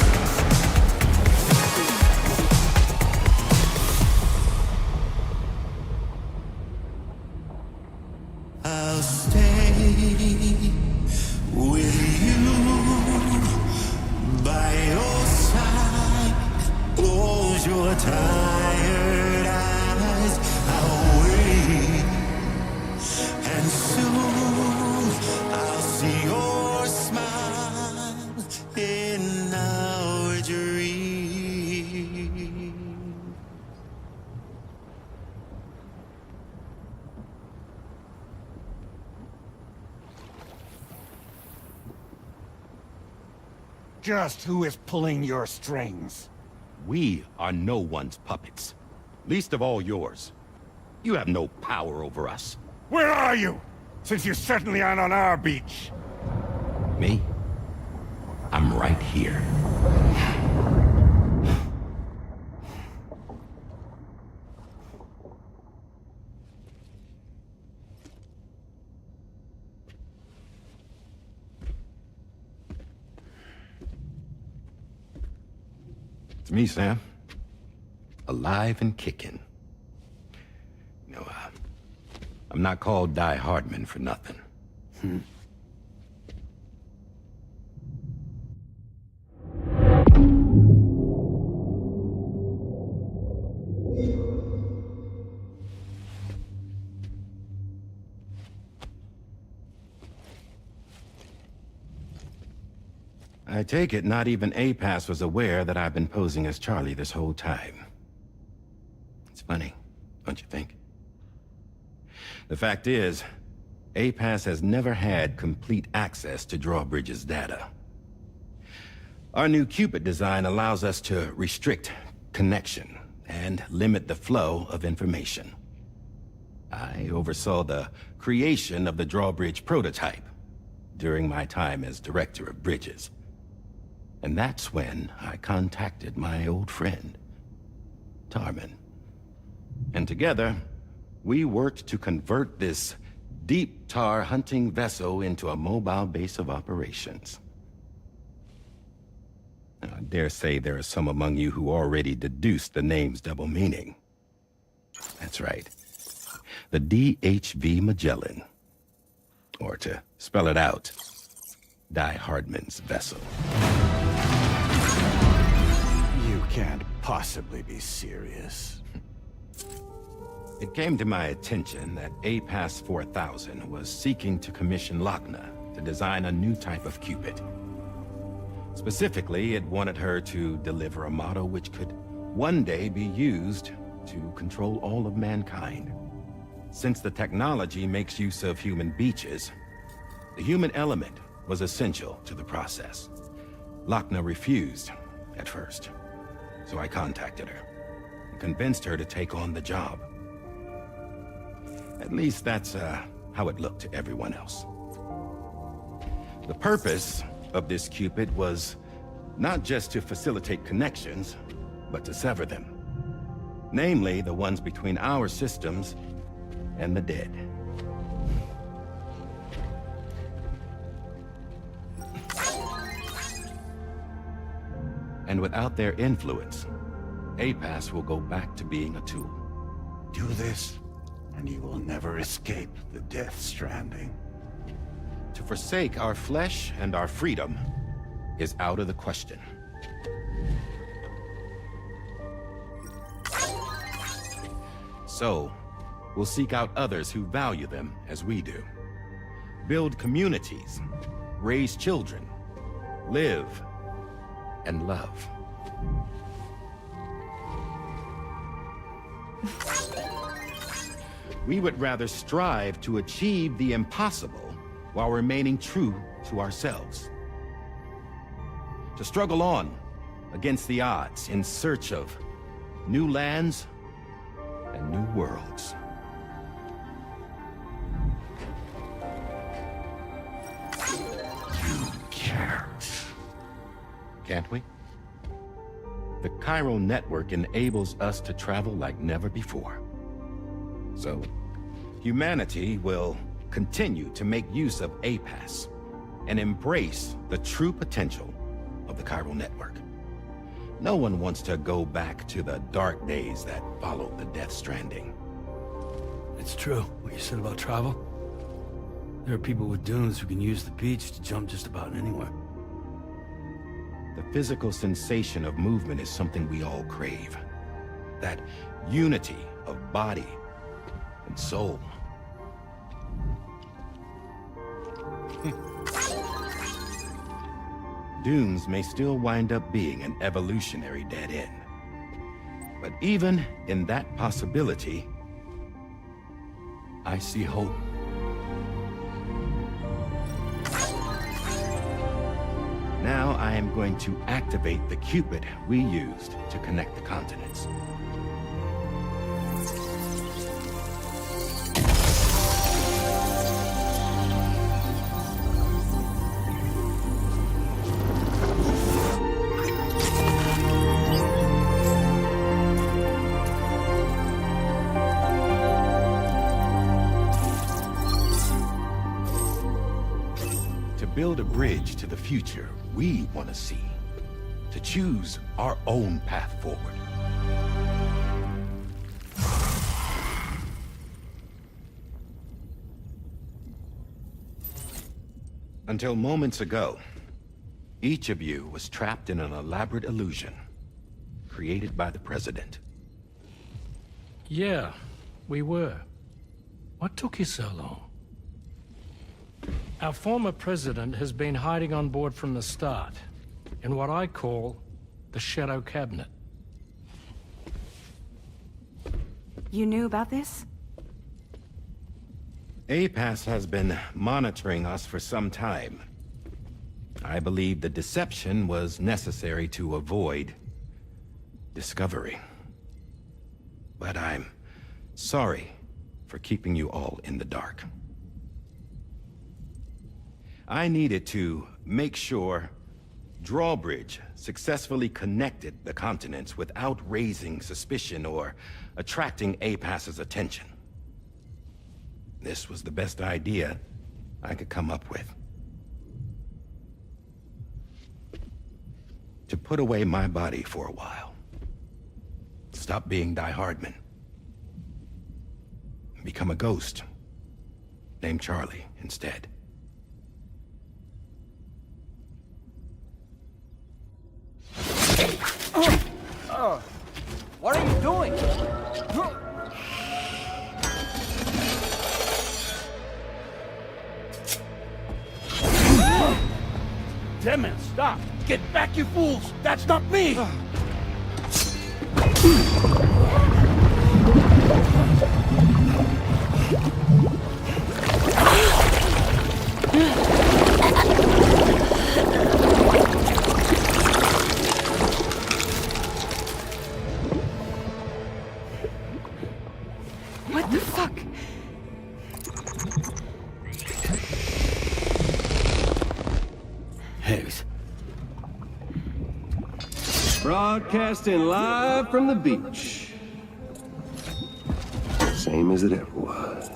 I'll stay with you by your side. Close your tired eyes. I'll wait, and soon I'll see your smile in our dream. Just who is pulling your strings? We are no one's puppets. Least of all yours. You have no power over us. Where are you? Since you certainly aren't on our beach. Me? I'm right here. It's me, Sam. Alive and kicking. You know, I'm not called Die Hardman for nothing. I take it not even APAS was aware that I've been posing as Charlie this whole time. It's funny, don't you think? The fact is, APAS has never had complete access to Drawbridge's data. Our new Cupid design allows us to restrict connection and limit the flow of information. I oversaw the creation of the Drawbridge prototype during my time as Director of Bridges. And that's when I contacted my old friend, Tarman. And together, we worked to convert this deep tar hunting vessel into a mobile base of operations. Now, I dare say there are some among you who already deduced the name's double meaning. That's right. The DHV Magellan. Or to spell it out, Die Hardman's vessel. You can't possibly be serious. It came to my attention that APAS 4000 was seeking to commission Lochna to design a new type of Cupid. Specifically, it wanted her to deliver a model which could one day be used to control all of mankind. Since the technology makes use of human beaches, the human element was essential to the process. Lochna refused at first, so I contacted her and convinced her to take on the job. At least that's how it looked to everyone else. The purpose of this Cupid was not just to facilitate connections, but to sever them. Namely, the ones between our systems and the dead. And without their influence, APAS will go back to being a tool. Do this, and you will never escape the death stranding. To forsake our flesh and our freedom is out of the question. So, we'll seek out others who value them as we do. Build communities, raise children, live, and love. We would rather strive to achieve the impossible while remaining true to ourselves. To struggle on against the odds in search of new lands and new worlds. You can't. Can't we? The Chiral Network enables us to travel like never before. So, humanity will continue to make use of APAS and embrace the true potential of the Chiral Network. No one wants to go back to the dark days that followed the Death Stranding. It's true, what you said about travel. There are people with dunes who can use the beach to jump just about anywhere. The physical sensation of movement is something we all crave. That unity of body and soul. Dunes may still wind up being an evolutionary dead end. But even in that possibility, I see hope. Now I am going to activate the Cupid we used to connect the continents. Build a bridge to the future we want to see, to choose our own path forward. Until moments ago, each of you was trapped in an elaborate illusion created by the President. Yeah, we were. What took you so long? Our former president has been hiding on board from the start, in what I call the Shadow Cabinet. You knew about this? APAS has been monitoring us for some time. I believe the deception was necessary to avoid discovery. But I'm sorry for keeping you all in the dark. I needed to make sure Drawbridge successfully connected the continents without raising suspicion or attracting APAS's attention. This was the best idea I could come up with. To put away my body for a while. Stop being Die Hardman. Become a ghost. Named Charlie instead. What are you doing? Damn it, stop! Get back, you fools! That's not me! What the fuck? Higgs. Broadcasting live from the beach. Same as it ever was.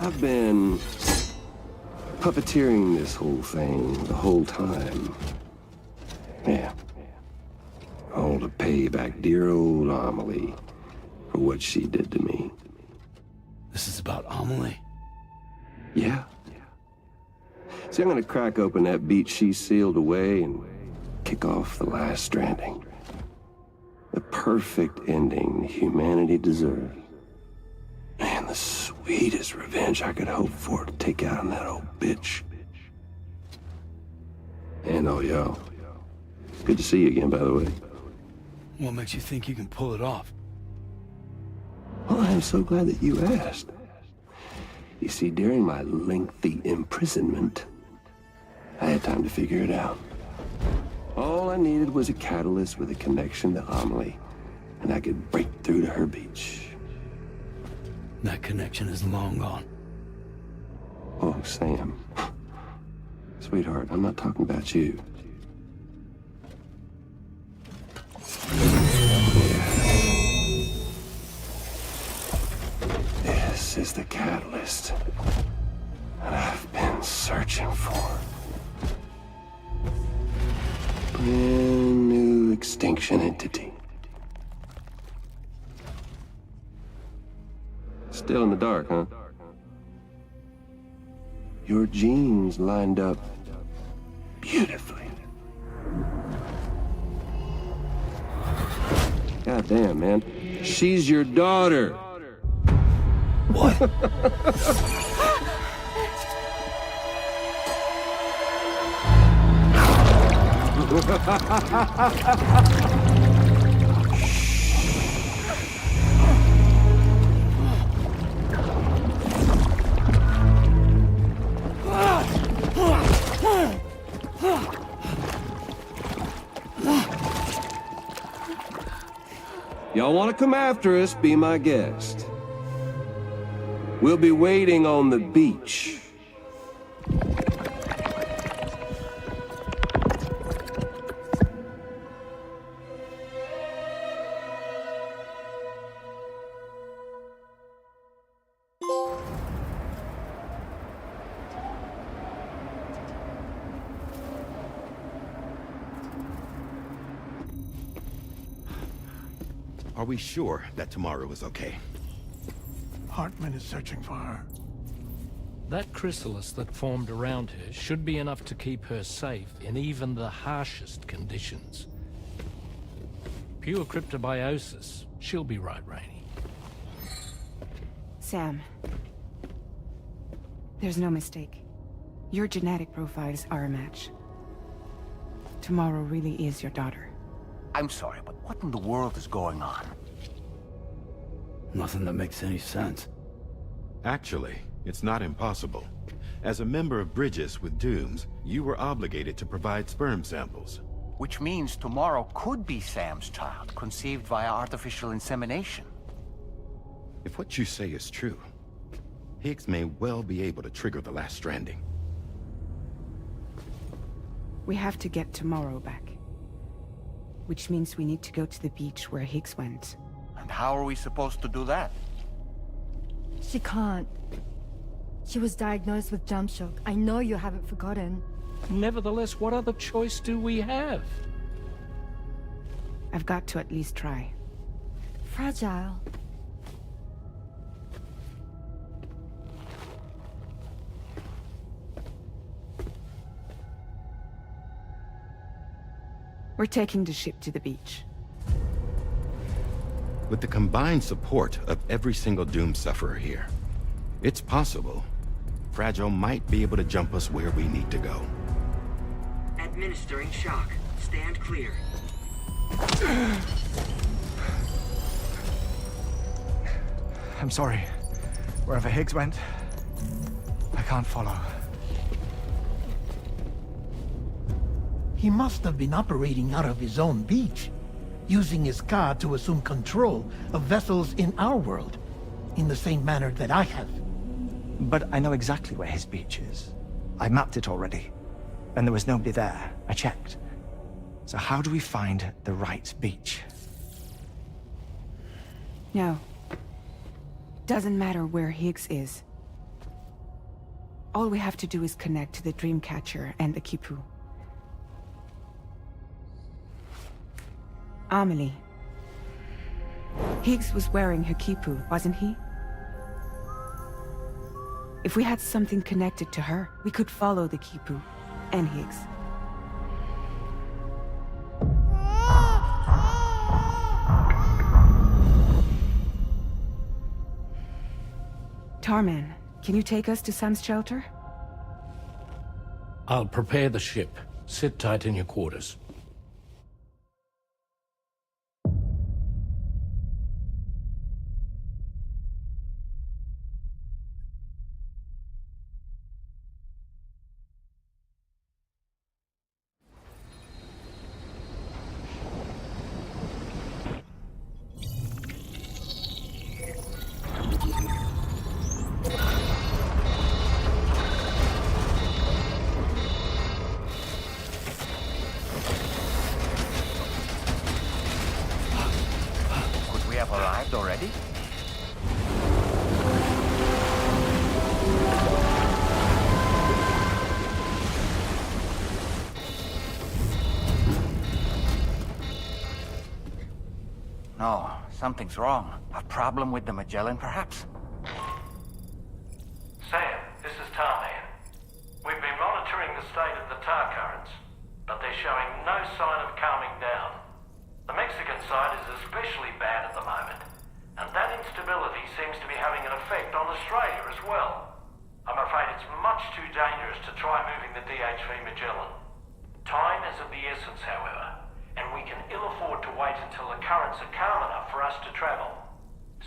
I've been puppeteering this whole thing the whole time. Yeah. All to pay back dear old Amelie for what she did to me. This is about Amelie? Yeah. See, I'm gonna crack open that beach she sealed away and kick off the last Stranding. The perfect ending humanity deserves. Man, the sweetest revenge I could hope for to take out on that old bitch. And all y'all. Good to see you again, by the way. What makes you think you can pull it off? Oh, I'm so glad that you asked. You see, during my lengthy imprisonment, I had time to figure it out. All I needed was a catalyst with a connection to Amelie, and I could break through to her beach. That connection is long gone. Oh, Sam. Sweetheart, I'm not talking about you. This is the catalyst that I've been searching for. Brand new extinction entity. Still in the dark, huh? Your genes lined up beautifully. God damn, man. She's your daughter. What? Y'all want to come after us, be my guest. We'll be waiting on the beach. Are we sure that tomorrow is okay? Hartman is searching for her. That chrysalis that formed around her should be enough to keep her safe in even the harshest conditions. Pure cryptobiosis. She'll be right, Rainey. Sam. There's no mistake. Your genetic profiles are a match. Tomorrow really is your daughter. I'm sorry, but what in the world is going on? Nothing that makes any sense. Actually, it's not impossible. As a member of Bridges with Dooms, you were obligated to provide sperm samples. Which means tomorrow could be Sam's child, conceived via artificial insemination. If what you say is true, Higgs may well be able to trigger the last Stranding. We have to get tomorrow back. Which means we need to go to the beach where Higgs went. And how are we supposed to do that? She can't. She was diagnosed with jump shock. I know you haven't forgotten. Nevertheless, what other choice do we have? I've got to at least try. Fragile. We're taking the ship to the beach. With the combined support of every single Doom sufferer here, it's possible Fragile might be able to jump us where we need to go. Administering shock. Stand clear. I'm sorry. Wherever Higgs went, I can't follow. He must have been operating out of his own beach, using his car to assume control of vessels in our world, in the same manner that I have. But I know exactly where his beach is. I mapped it already, and there was nobody there. I checked. So how do we find the right beach? No. Doesn't matter where Higgs is. All we have to do is connect to the Dreamcatcher and the Kipu. Amelie. Higgs was wearing her Kipu, wasn't he? If we had something connected to her, we could follow the Kipu and Higgs. Tarman, can you take us to Sam's shelter? I'll prepare the ship. Sit tight in your quarters. Something's wrong. A problem with the Magellan, perhaps? Sam, this is Tarman. We've been monitoring the state of the tar currents, but they're showing no sign of calming down. The Mexican side is especially bad at the moment, and that instability seems to be having an effect on Australia as well. I'm afraid it's much too dangerous to try moving the DHV Magellan. Time is of the essence, however, and we can ill afford to wait until the currents are calm enough for us to travel.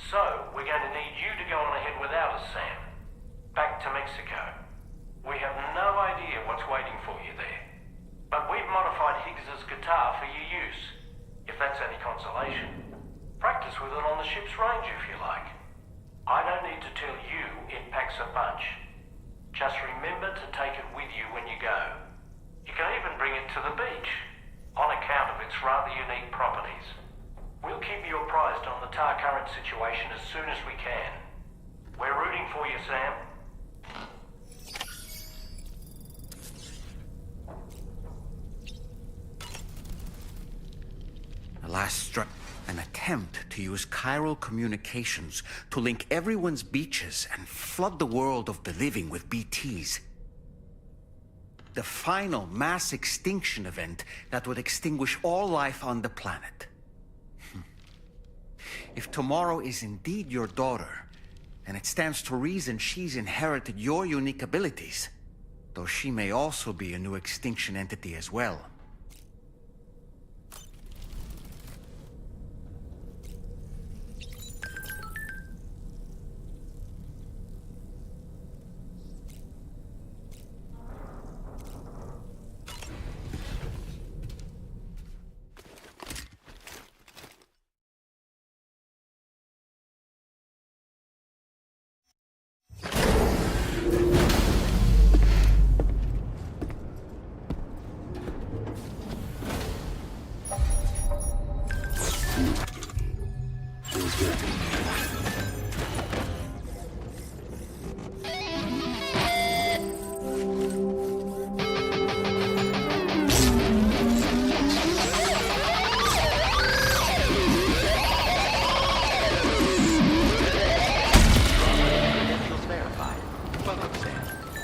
So, we're going to need you to go on ahead without us, Sam. Back to Mexico. We have no idea what's waiting for you there. But we've modified Higgs's guitar for your use, if that's any consolation. Practice with it on the ship's range if you like. I don't need to tell you it packs a punch. Just remember to take it with you when you go. You can even bring it to the beach, on account of its rather unique properties. We'll keep you apprised on the tar current situation as soon as we can. We're rooting for you, Sam. An attempt to use chiral communications to link everyone's beaches and flood the world of the living with BTs. The final mass extinction event that would extinguish all life on the planet. If tomorrow is indeed your daughter, then it stands to reason she's inherited your unique abilities, though she may also be a new extinction entity as well.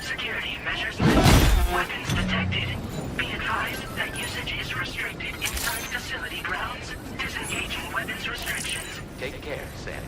Security measures lifted. Weapons detected. Be advised that usage is restricted inside facility grounds. Disengaging weapons restrictions. Take care, Sam.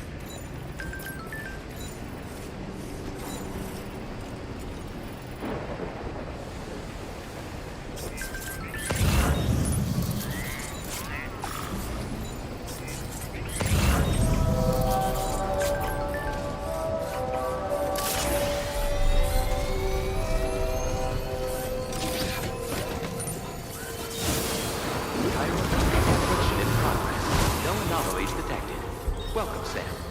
Anomalies detected. Welcome, Sam.